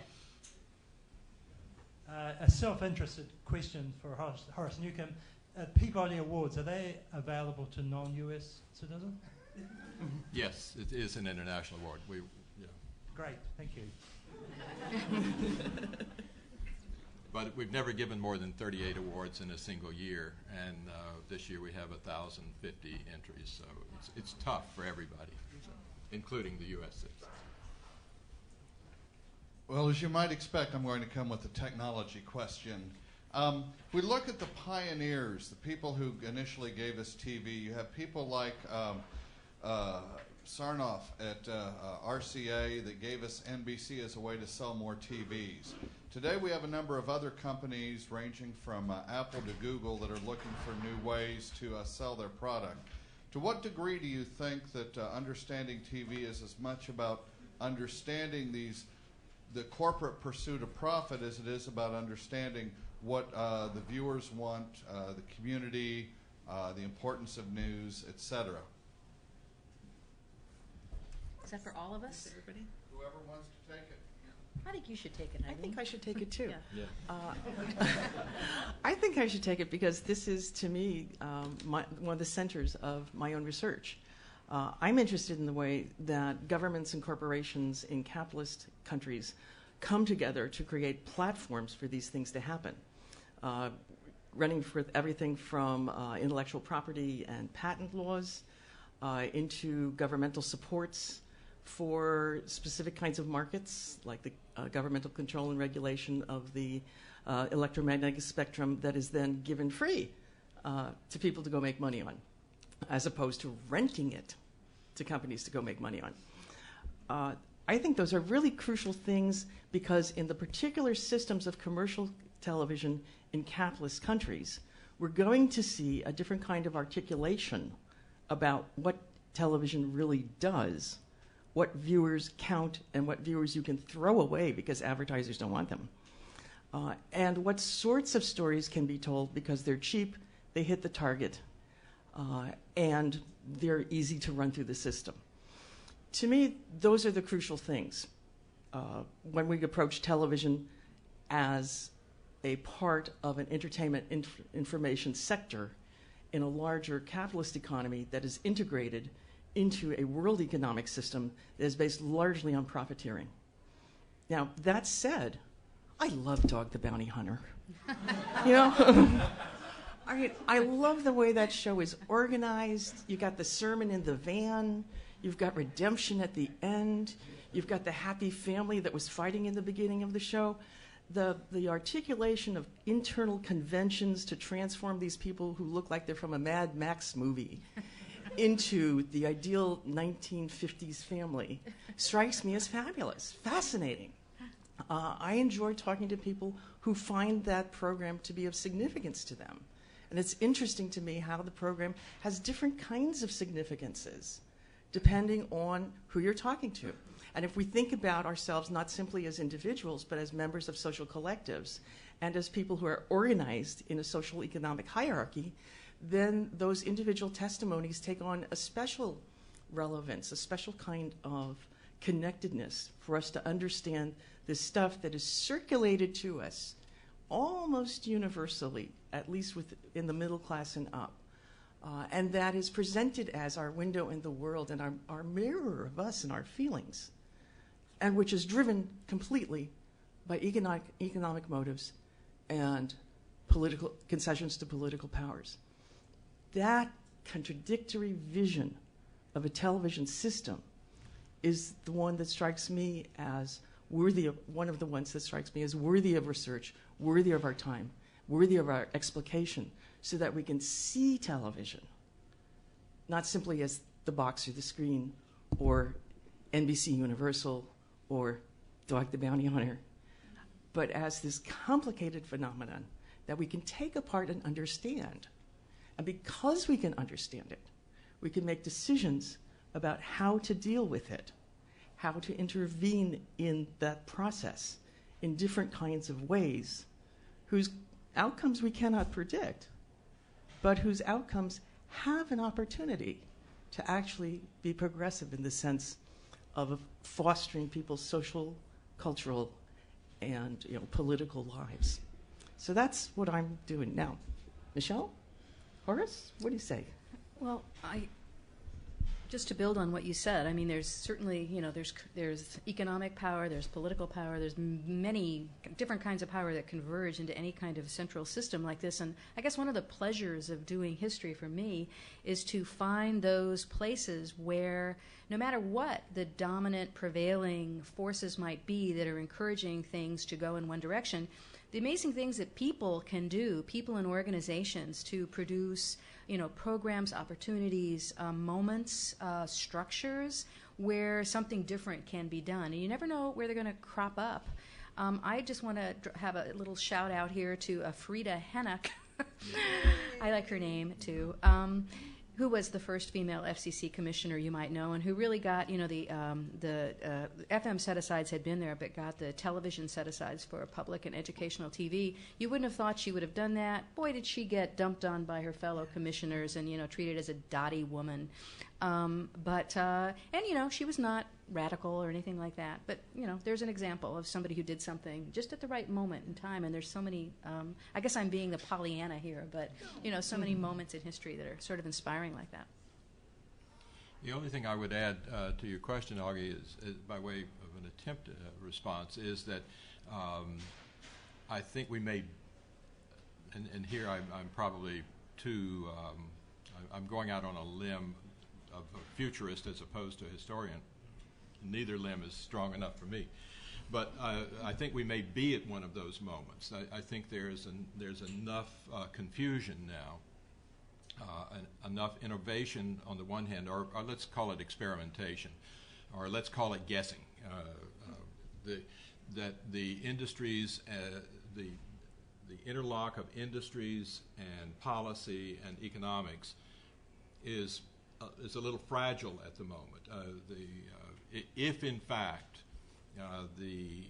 A self-interested question for Horace Newcomb. Peabody Awards, are they available to non-US citizens? Yes, it is an international award. Great, thank you. But we've never given more than 38 awards in a single year, and this year we have 1,050 entries, so it's tough for everybody, including the U.S. citizens. Well, as you might expect, I'm going to come with a technology question. If we look at the pioneers, the people who initially gave us TV, you have people like Sarnoff at RCA that gave us NBC as a way to sell more TVs. Today we have a number of other companies ranging from Apple to Google that are looking for new ways to sell their product. To what degree do you think that understanding TV is as much about understanding the corporate pursuit of profit as it is about understanding what the viewers want, the community, the importance of news, etc.? Is that for all of us? Everybody? Whoever wants to take it. I think you should take it, I Eileen. think I should take it too. Yeah. I think I should take it because this is, to me, one of the centers of my own research. I'm interested in the way that governments and corporations in capitalist countries come together to create platforms for these things to happen, running for everything from intellectual property and patent laws into governmental supports for specific kinds of markets, like the governmental control and regulation of the electromagnetic spectrum that is then given free to people to go make money on, as opposed to renting it to companies to go make money on. I think those are really crucial things because in the particular systems of commercial television in capitalist countries, we're going to see a different kind of articulation about what television really does, what viewers count and what viewers you can throw away because advertisers don't want them, and what sorts of stories can be told because they're cheap, they hit the target, and they're easy to run through the system. To me, those are the crucial things. When we approach television as a part of an entertainment information sector in a larger capitalist economy that is integrated into a world economic system that is based largely on profiteering. Now, that said, I love Dog the Bounty Hunter. You know? I love the way that show is organized. You got the sermon in the van. You've got redemption at the end. You've got the happy family that was fighting in the beginning of the show. The articulation of internal conventions to transform these people who look like they're from a Mad Max movie into the ideal 1950s family strikes me as fabulous, fascinating. I enjoy talking to people who find that program to be of significance to them. And it's interesting to me how the program has different kinds of significances depending on who you're talking to. And if we think about ourselves not simply as individuals, but as members of social collectives and as people who are organized in a social economic hierarchy, then those individual testimonies take on a special relevance, a special kind of connectedness for us to understand this stuff that is circulated to us almost universally, at least in the middle class and up. And that is presented as our window in the world and our mirror of us and our feelings, and which is driven completely by economic motives and political concessions to political powers. That contradictory vision of a television system is the one that strikes me as worthy of, one of the ones that strikes me as worthy of research, worthy of our time, worthy of our explication, so that we can see television, not simply as the box or the screen or NBC Universal or Dog the Bounty Hunter, but as this complicated phenomenon that we can take apart and understand. And because we can understand it, we can make decisions about how to deal with it, how to intervene in that process in different kinds of ways, whose outcomes we cannot predict, but whose outcomes have an opportunity to actually be progressive in the sense of fostering people's social, cultural, and political lives. So that's what I'm doing now. Michelle? Horace? What do you say? Well, just to build on what you said, I mean, there's certainly, there's economic power, there's political power, there's many different kinds of power that converge into any kind of central system like this. And I guess one of the pleasures of doing history for me is to find those places where, no matter what the dominant prevailing forces might be that are encouraging things to go in one direction, the amazing things that people can do, people and organizations, to produce programs, opportunities, moments, structures where something different can be done. And you never know where they're going to crop up. I just want to have a little shout out here to Frida Hennock. I like her name too. Who was the first female FCC commissioner, you might know, and who really got, the FM set-asides had been there, but got the television set-asides for public and educational TV. You wouldn't have thought she would have done that. Boy, did she get dumped on by her fellow commissioners and, treated as a dotty woman. She was not radical or anything like that. But, there's an example of somebody who did something just at the right moment in time. And there's so many, I guess I'm being the Pollyanna here, but, so many moments in history that are sort of inspiring like that. The only thing I would add to your question, Augie, is by way of an attempt at a response, is that I think we made, and here I'm probably too, I'm going out on a limb of a futurist as opposed to a historian. Neither limb is strong enough for me. But I think we may be at one of those moments. I think there's enough confusion now, enough innovation on the one hand, or let's call it experimentation, or let's call it guessing. That the industries, the interlock of industries and policy and economics is a little fragile at the moment. If in fact the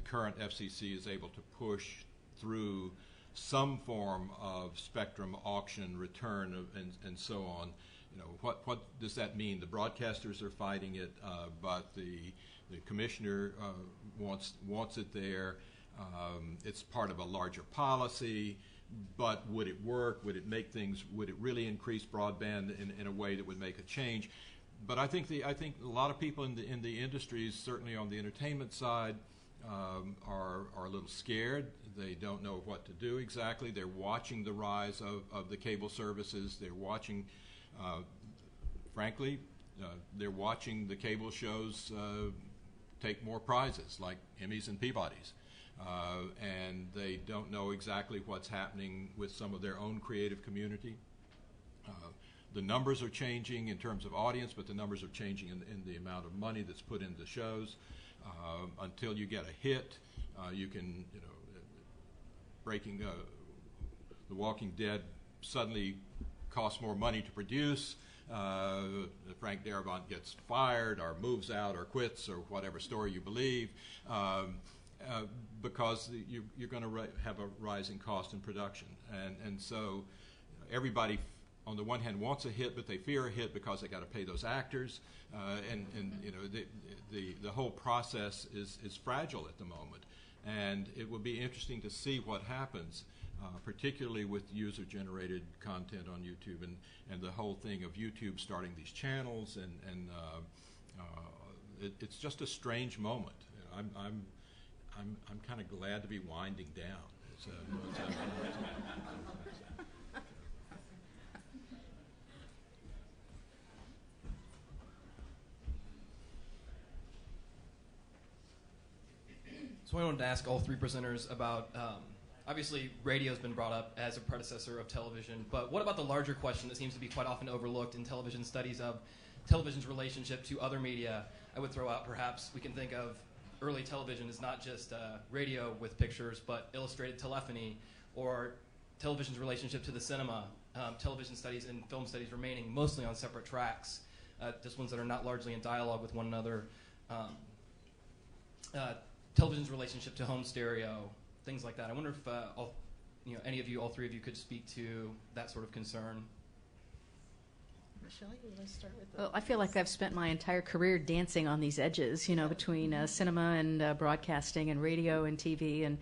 current FCC is able to push through some form of spectrum auction, return, and so on, what does that mean? The broadcasters are fighting it, but the commissioner wants it there. It's part of a larger policy. But would it work? Would it make things? Would it really increase broadband in a way that would make a change? But I think a lot of people in the industries, certainly on the entertainment side, are a little scared. They don't know what to do exactly. They're watching the rise of the cable services. They're watching, frankly, they're watching the cable shows take more prizes, like Emmys and Peabodys. And they don't know exactly what's happening with some of their own creative community. The numbers are changing in terms of audience, but the numbers are changing in the amount of money that's put into shows. Until you get a hit, you can, Breaking The Walking Dead suddenly costs more money to produce. Frank Darabont gets fired or moves out or quits or whatever story you believe. Because you're going to have a rising cost in production. And so everybody, on the one hand, wants a hit, but they fear a hit because they got to pay those actors. The whole process is fragile at the moment. And it will be interesting to see what happens, particularly with user-generated content on YouTube and the whole thing of YouTube starting these channels. It's just a strange moment. I'm kind of glad to be winding down. So I wanted to ask all three presenters about, obviously radio has been brought up as a predecessor of television, but what about the larger question that seems to be quite often overlooked in television studies of television's relationship to other media? I would throw out, perhaps we can think of early television is not just radio with pictures, but illustrated telephony, or television's relationship to the cinema, television studies and film studies remaining mostly on separate tracks, just ones that are not largely in dialogue with one another, television's relationship to home stereo, things like that. I wonder if any of you, all three of you, could speak to that sort of concern. Michelle, you want to start with Well, I feel like I've spent my entire career dancing on these edges, between cinema and broadcasting and radio and TV. And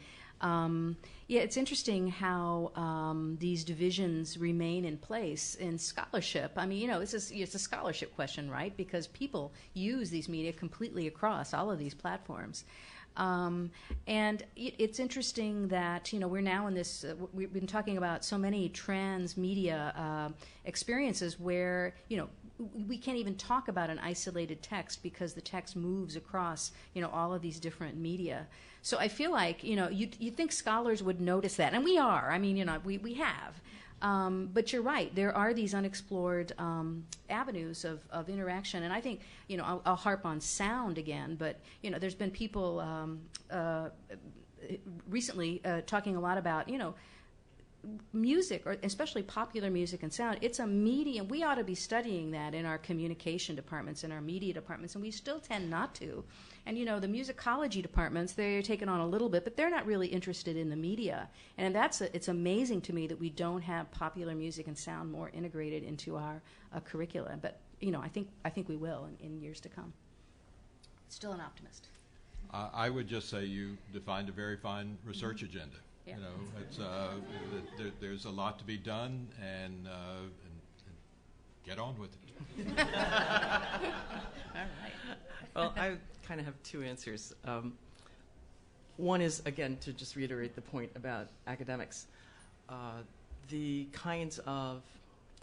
it's interesting how these divisions remain in place in scholarship. I mean, it's a scholarship question, right? Because people use these media completely across all of these platforms. And it's interesting that, we're now in this, we've been talking about so many transmedia experiences where, we can't even talk about an isolated text because the text moves across, all of these different media. So I feel like, you'd think scholars would notice that. And we are. I mean, we have. But you're right. There are these unexplored avenues of interaction, and I think I'll harp on sound again. But there's been people recently talking a lot about music, or especially popular music and sound. It's a medium. We ought to be studying that in our communication departments, in our media departments, and we still tend not to. And the musicology departments, they're taking on a little bit, but they're not really interested in the media. And it's amazing to me that we don't have popular music and sound more integrated into our curricula. But I think we will in years to come. Still an optimist. I would just say you defined a very fine research agenda. Yeah. It's there's a lot to be done, and get on with it. All right. Well, I kind of have two answers. One is, again, to just reiterate the point about academics. The kinds of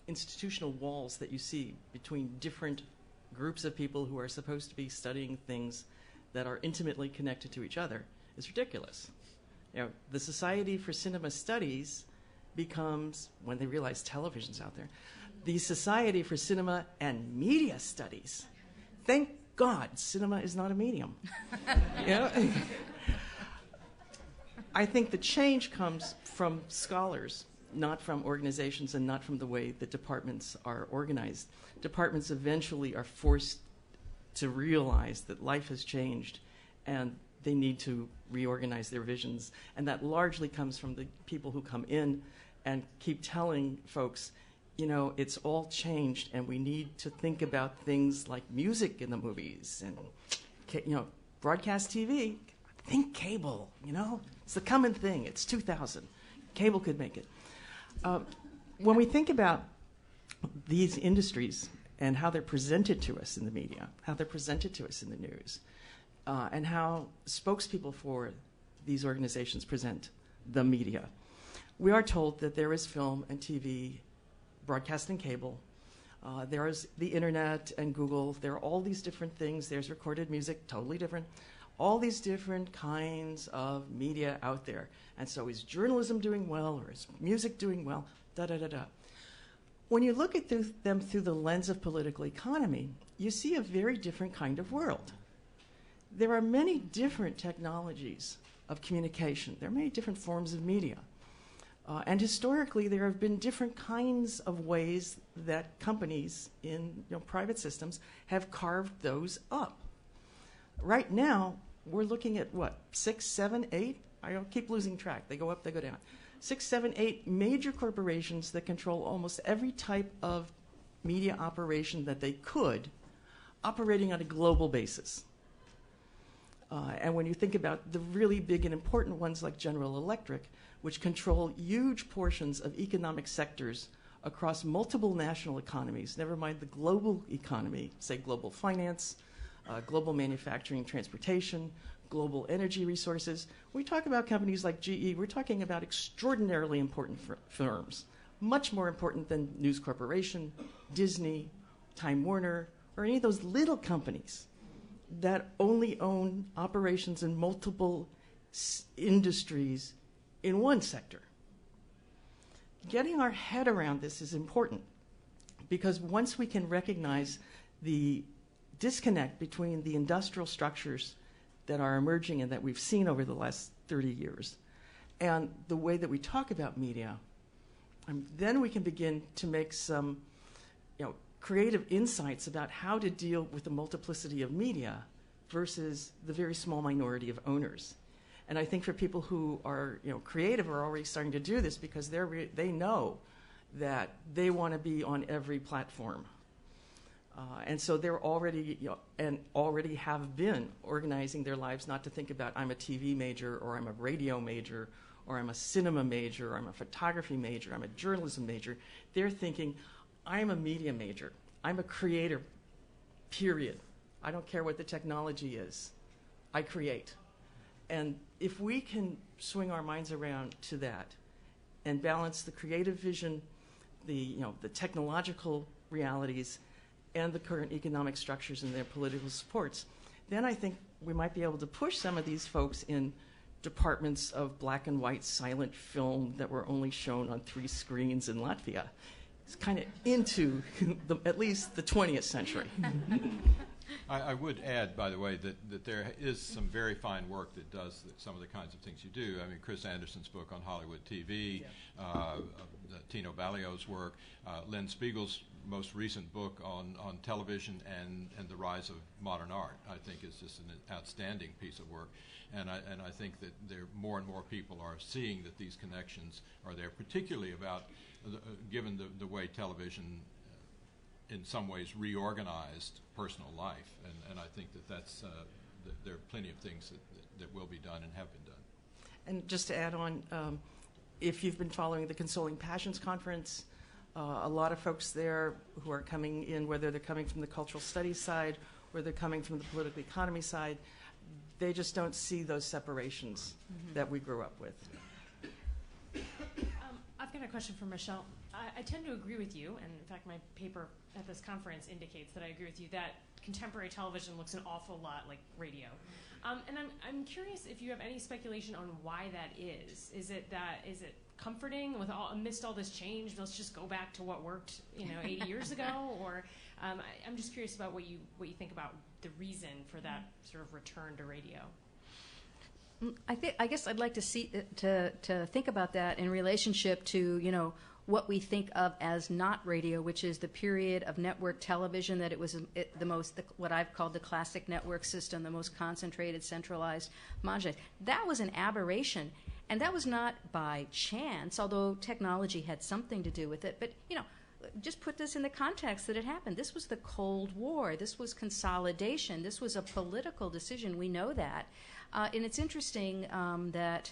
institutional walls that you see between different groups of people who are supposed to be studying things that are intimately connected to each other is ridiculous. The Society for Cinema Studies becomes, when they realize television's out there, the Society for Cinema and Media Studies. Thank God cinema is not a medium. I think the change comes from scholars, not from organizations and not from the way the departments are organized. Departments eventually are forced to realize that life has changed and they need to reorganize their visions. And that largely comes from the people who come in and keep telling folks, it's all changed and we need to think about things like music in the movies and, broadcast TV. Think cable, It's the coming thing. It's 2000. Cable could make it. When we think about these industries and how they're presented to us in the media, how they're presented to us in the news, and how spokespeople for these organizations present the media, we are told that there is film and TV, broadcast and cable, there is the internet and Google, there are all these different things, there's recorded music, totally different, all these different kinds of media out there. And so is journalism doing well, or is music doing well, da-da-da-da. When you look at them through the lens of political economy, you see a very different kind of world. There are many different technologies of communication. There are many different forms of media. And historically, there have been different kinds of ways that companies in private systems have carved those up. Right now, we're looking at 6, 7, 8? I keep losing track. They go up, they go down. 6, 7, 8 major corporations that control almost every type of media operation that they could, operating on a global basis. And when you think about the really big and important ones like General Electric, which control huge portions of economic sectors across multiple national economies, never mind the global economy, say global finance, global manufacturing, transportation, global energy resources. We talk about companies like GE, we're talking about extraordinarily important firms, much more important than News Corporation, Disney, Time Warner, or any of those little companies that only own operations in multiple industries in one sector. Getting our head around this is important because once we can recognize the disconnect between the industrial structures that are emerging and that we've seen over the last 30 years and the way that we talk about media, then we can begin to make some creative insights about how to deal with the multiplicity of media versus the very small minority of owners. And I think for people who are creative are already starting to do this because they know that they want to be on every platform. And so they're already already have been organizing their lives not to think about I'm a TV major or I'm a radio major or I'm a cinema major or I'm a photography major, I'm a journalism major. They're thinking I'm a media major. I'm a creator, period. I don't care what the technology is. I create. And if we can swing our minds around to that and balance the creative vision, the technological realities, and the current economic structures and their political supports, then I think we might be able to push some of these folks in departments of black and white silent film that were only shown on 3 screens in Latvia. It's kind of into at least the 20th century. I would add, by the way, that there is some very fine work that does some of the kinds of things you do. I mean, Chris Anderson's book on Hollywood TV, Tino Ballio's work, Lynn Spiegel's most recent book on television and the rise of modern art, I think is just an outstanding piece of work. And I think that more and more people are seeing that these connections are there, particularly about, given the way television in some ways reorganized personal life. And I think that's there are plenty of things that will be done and have been done. And just to add on, if you've been following the Consoling Passions Conference, a lot of folks there who are coming in, whether they're coming from the cultural studies side or they're coming from the political economy side, they just don't see those separations that we grew up with. I've got a question for Michelle. I tend to agree with you, and in fact my paper at this conference indicates that I agree with you that contemporary television looks an awful lot like radio. And I'm curious if you have any speculation on why that is. Is it comforting amidst all this change, let's just go back to what worked 80 years ago? Or I'm just curious about what you think about the reason for that sort of return to radio. I guess I'd like to think about that in relationship to what we think of as not radio, which is the period of network television, that it was what I've called the classic network system, the most concentrated, centralized, modulated. That was an aberration, and that was not by chance, although technology had something to do with it. But just put this in the context that it happened. This was the Cold War. This was consolidation. This was a political decision. We know that. And it's interesting that,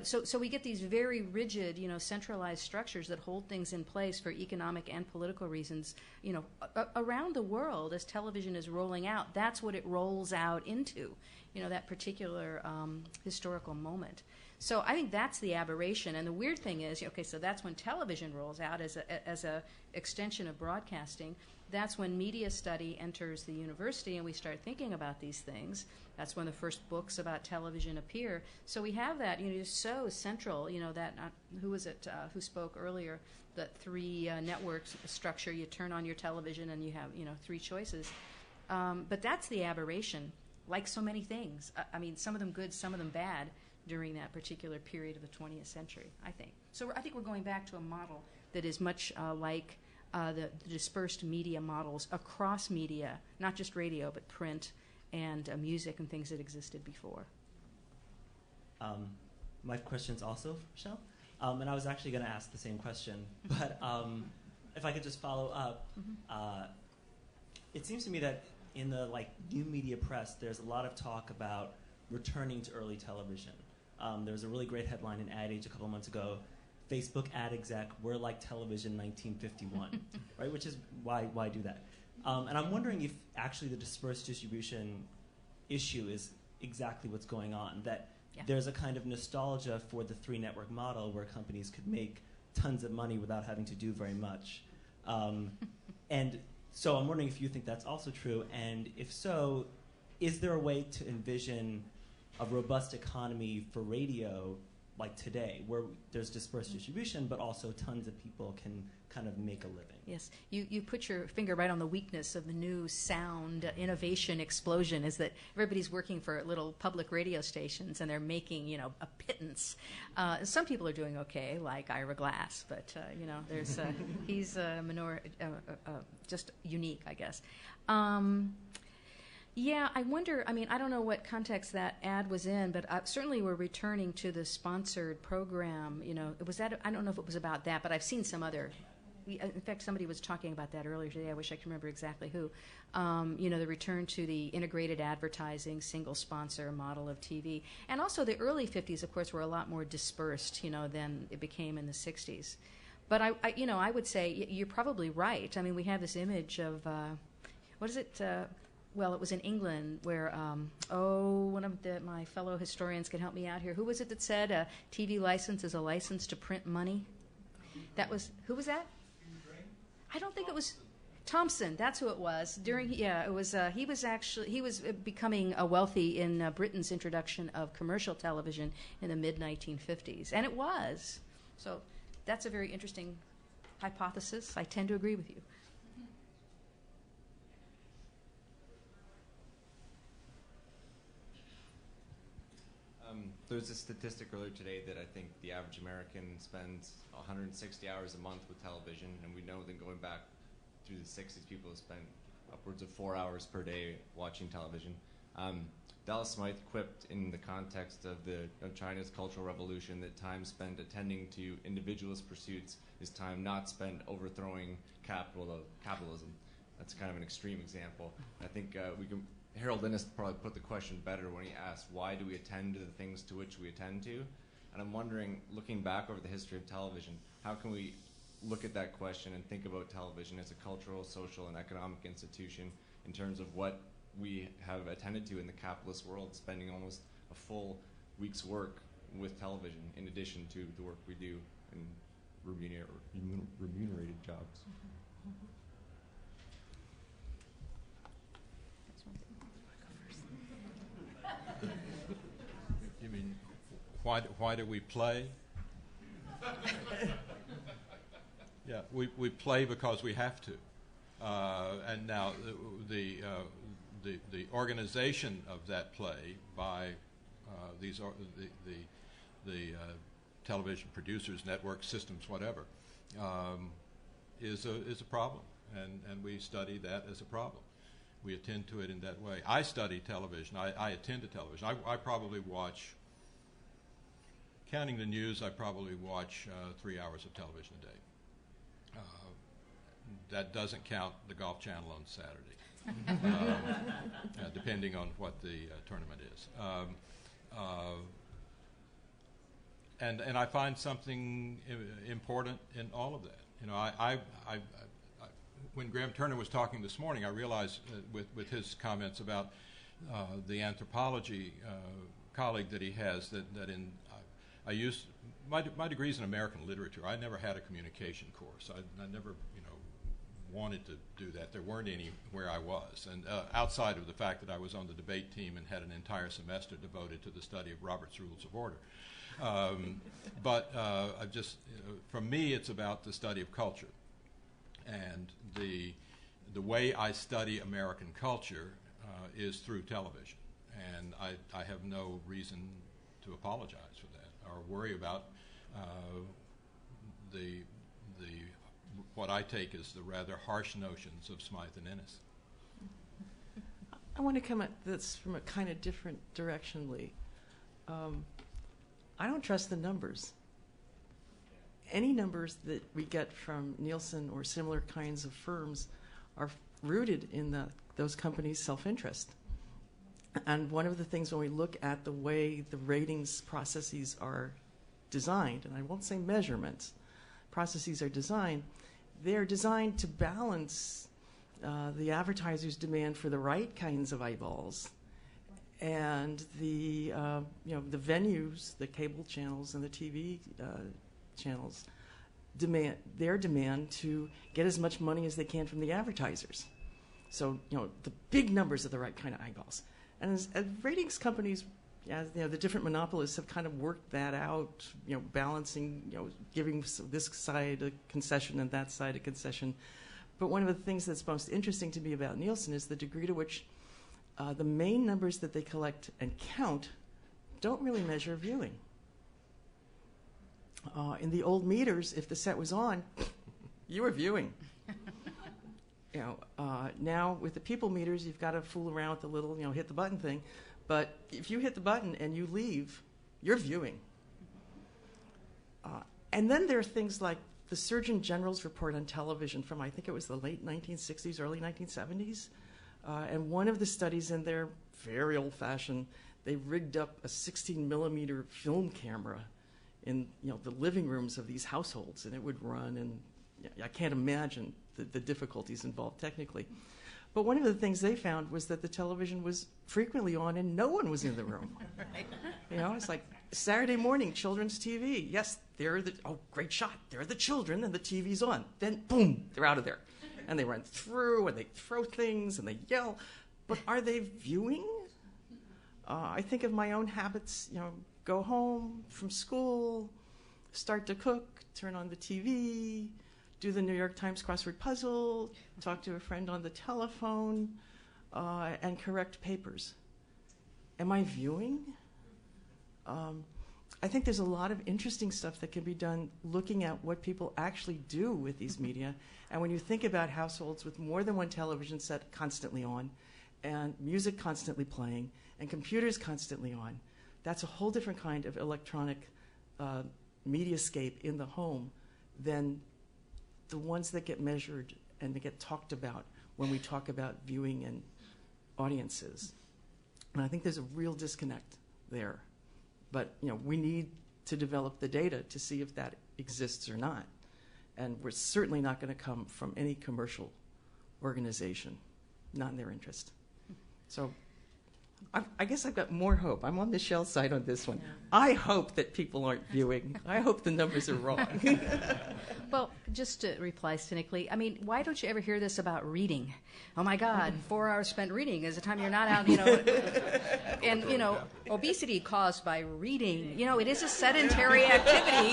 so we get these very rigid, centralized structures that hold things in place for economic and political reasons, around the world as television is rolling out. That's what it rolls out into, that particular historical moment. So I think that's the aberration. And the weird thing is, so that's when television rolls out as a extension of broadcasting. That's when media study enters the university and we start thinking about these things. That's when the first books about television appear. So we have that, so central, that, who was it who spoke earlier, the 3 networks structure. You turn on your television and you have, 3 choices. But that's the aberration, like so many things. I mean, some of them good, some of them bad during that particular period of the 20th century, I think. So I think we're going back to a model that is much like the dispersed media models across media, not just radio, but print and music and things that existed before. My question's also for Michelle, and I was actually going to ask the same question, but if I could just follow up, it seems to me that in the new media press, there's a lot of talk about returning to early television. There was a really great headline in Ad Age a couple of months ago, Facebook ad exec, we're like television 1951, right? Which is why do that? And I'm wondering if actually the dispersed distribution issue is exactly what's going on, that there's a kind of nostalgia for the 3-network model where companies could make tons of money without having to do very much. And so I'm wondering if you think that's also true, and if so, is there a way to envision a robust economy for radio like today, where there's dispersed distribution, but also tons of people can kind of make a living. Yes, you put your finger right on the weakness of the new sound innovation explosion, is that everybody's working for little public radio stations and they're making, a pittance. Some people are doing okay, like Ira Glass, but, there's he's just unique, I guess. Yeah, I wonder, I don't know what context that ad was in, but certainly we're returning to the sponsored program. Was that, I don't know if it was about that, but I've seen some other. In fact, somebody was talking about that earlier today. I wish I could remember exactly who. The return to the integrated advertising, single sponsor model of TV. And also the early 50s, of course, were a lot more dispersed, than it became in the 60s. But I would say you're probably right. We have this image of, what is it? Well, it was in England where, one of my fellow historians can help me out here. Who was it that said a TV license is a license to print money? Who was that? I don't think it was Thompson. That's who it was. It was. He was becoming wealthy in Britain's introduction of commercial television in the mid 1950s, and it was. So that's a very interesting hypothesis. I tend to agree with you. There was a statistic earlier today that I think the average American spends 160 hours a month with television, and we know that going back through the 60s, people have spent upwards of 4 hours per day watching television. Dallas Smythe quipped in the context of China's Cultural Revolution that time spent attending to individualist pursuits is time not spent overthrowing capitalism. That's kind of an extreme example. I think Harold Innis probably put the question better when he asked, why do we attend to the things to which we attend to? And I'm wondering, looking back over the history of television, how can we look at that question and think about television as a cultural, social, and economic institution in terms of what we have attended to in the capitalist world, spending almost a full week's work with television in addition to the work we do in remunerated jobs. You mean, why do we play? Yeah, we play because we have to. And now the organization of that play by the television producers, networks, systems, whatever, is a problem, and we study that as a problem. We attend to it in that way. I study television. I attend to television. I probably watch, counting the news, I probably watch 3 hours of television a day. That doesn't count the Golf Channel on Saturday, depending on what the tournament is. And I find something important in all of that. When Graham Turner was talking this morning, I realized with his comments about the anthropology colleague that he has that in I used my degree's in American literature. I never had a communication course. I never wanted to do that. There weren't any where I was, and outside of the fact that I was on the debate team and had an entire semester devoted to the study of Robert's Rules of Order. But for me, it's about the study of culture. And the way I study American culture is through television, and I have no reason to apologize for that or worry about what I take as the rather harsh notions of Smythe and Innis. I want to come at this from a kind of different direction, Lee. I don't trust the numbers. Any numbers that we get from Nielsen or similar kinds of firms are rooted in those companies' self-interest. And one of the things when we look at the way the ratings processes are designed, and I won't say measurements, processes are designed, they're designed to balance the advertisers' demand for the right kinds of eyeballs and the venues, the cable channels and the TV channels, their demand to get as much money as they can from the advertisers. So, the big numbers are the right kind of eyeballs. And as ratings companies, as the different monopolists have kind of worked that out, balancing, giving this side a concession and that side a concession. But one of the things that's most interesting to me about Nielsen is the degree to which the main numbers that they collect and count don't really measure viewing. In the old meters, if the set was on, you were viewing. Now with the people meters, you've got to fool around with the little, hit the button thing. But if you hit the button and you leave, you're viewing. And then there are things like the Surgeon General's report on television from, I think it was the late 1960s, early 1970s. And one of the studies in there, very old-fashioned, they rigged up a 16-millimeter film camera in the living rooms of these households, and it would run, and I can't imagine the difficulties involved technically. But one of the things they found was that the television was frequently on and no one was in the room. It's like Saturday morning, children's TV. Yes, great shot. There are the children and the TV's on. Then, boom, they're out of there. And they run through and they throw things and they yell. But are they viewing? I think of my own habits, go home from school, start to cook, turn on the TV, do the New York Times crossword puzzle, talk to a friend on the telephone, and correct papers. Am I viewing? I think there's a lot of interesting stuff that can be done looking at what people actually do with these media. And when you think about households with more than one television set constantly on, and music constantly playing, and computers constantly on, that's a whole different kind of electronic mediascape in the home than the ones that get measured and that get talked about when we talk about viewing and audiences. And I think there's a real disconnect there. But we need to develop the data to see if that exists or not. And we're certainly not going to come from any commercial organization, not in their interest. So I guess I've got more hope. I'm on Michelle's side on this one. Yeah. I hope that people aren't viewing. I hope the numbers are wrong. Well, just to reply cynically, why don't you ever hear this about reading? Oh my God, 4 hours spent reading is the time you're not out, and, obesity caused by reading. It is a sedentary activity,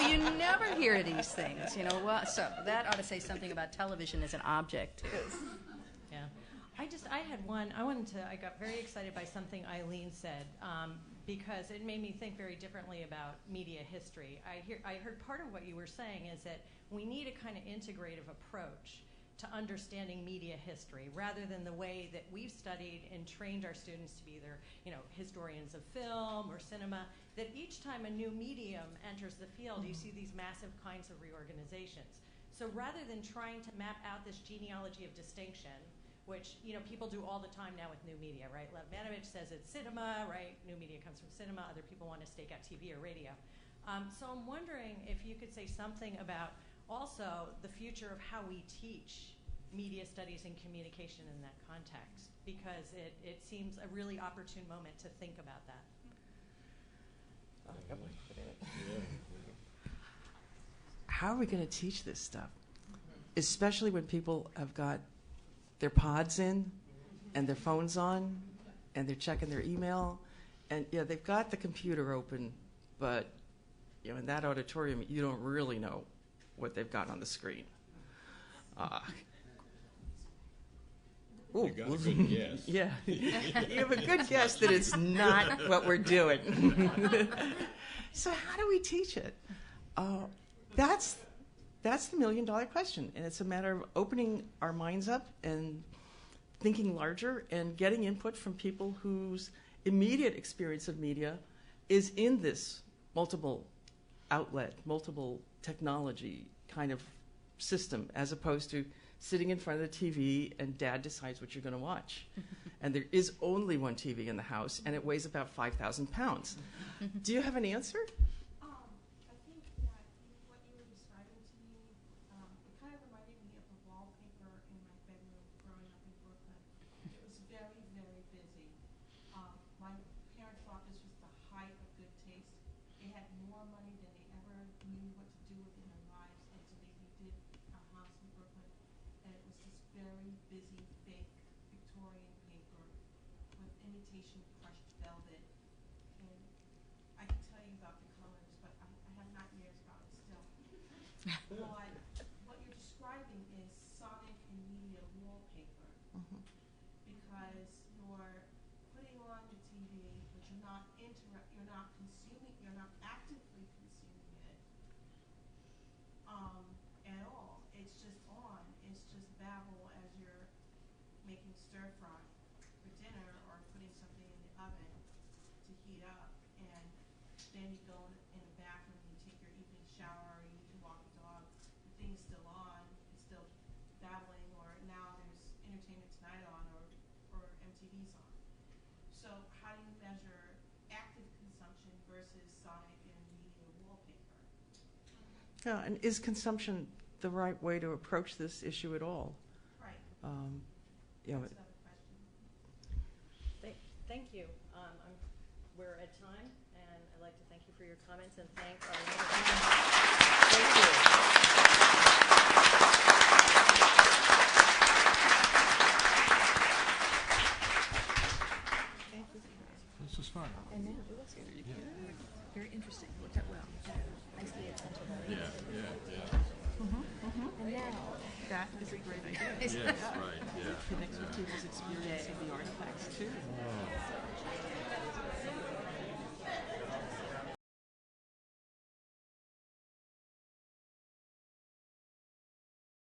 you never hear these things, Well, so that ought to say something about television as an object. Yeah. I got very excited by something Eileen said, because it made me think very differently about media history. I heard part of what you were saying is that we need a kind of integrative approach to understanding media history, rather than the way that we've studied and trained our students to be either, historians of film or cinema, that each time a new medium enters the field, you see these massive kinds of reorganizations. So rather than trying to map out this genealogy of distinction, which people do all the time now with new media, right? Lev Manovich says it's cinema, right? New media comes from cinema. Other people want to stake out TV or radio. So I'm wondering if you could say something about also the future of how we teach media studies and communication in that context, because it seems a really opportune moment to think about that. How are we going to teach this stuff? Especially when people have got their pods in and their phones on and they're checking their email. And they've got the computer open, but in that auditorium, you don't really know what they've got on the screen. You got a good guess. Yeah. You have a good guess that it's not what we're doing. So how do we teach it? That's the million-dollar question, and it's a matter of opening our minds up and thinking larger and getting input from people whose immediate experience of media is in this multiple outlet, multiple technology kind of system, as opposed to sitting in front of the TV and Dad decides what you're going to watch. And there is only one TV in the house, and it weighs about 5,000 pounds. Do you have an answer? I think that what you were describing to me, it kind of reminded me of the wallpaper in my bedroom growing up in Brooklyn. It was very, very busy. My parents thought this was the height of good taste. They had more money than they ever knew what to do with in their lives, and so they redid our house in Brooklyn. And it was this very busy, fake Victorian paper with imitation crushed velvet. you about the colors, but I have nightmares about it still. But what you're describing is sonic and media wallpaper, because you're putting on the TV, but you're not consuming, you're not actively consuming it at all. It's just on. It's just babble as you're making stir fry for dinner or putting something in the oven to heat up, and then you go in the bathroom and you take your evening shower, or you need to walk the dog. The thing's still on. It's still babbling, or now there's Entertainment Tonight on, or MTV's on. So how do you measure active consumption versus sonic and media wallpaper? Yeah, and is consumption the right way to approach this issue at all? Right. You know, That's another question. Thank you. We're at time, and I'd like to thank you for your comments and thank our Thank you. This was fun. And now it was very interesting. Worked out well. Nicely attentive. Yeah. And now that is a great idea. Yes, right, yeah. Connects with people's experience of the artifacts, too.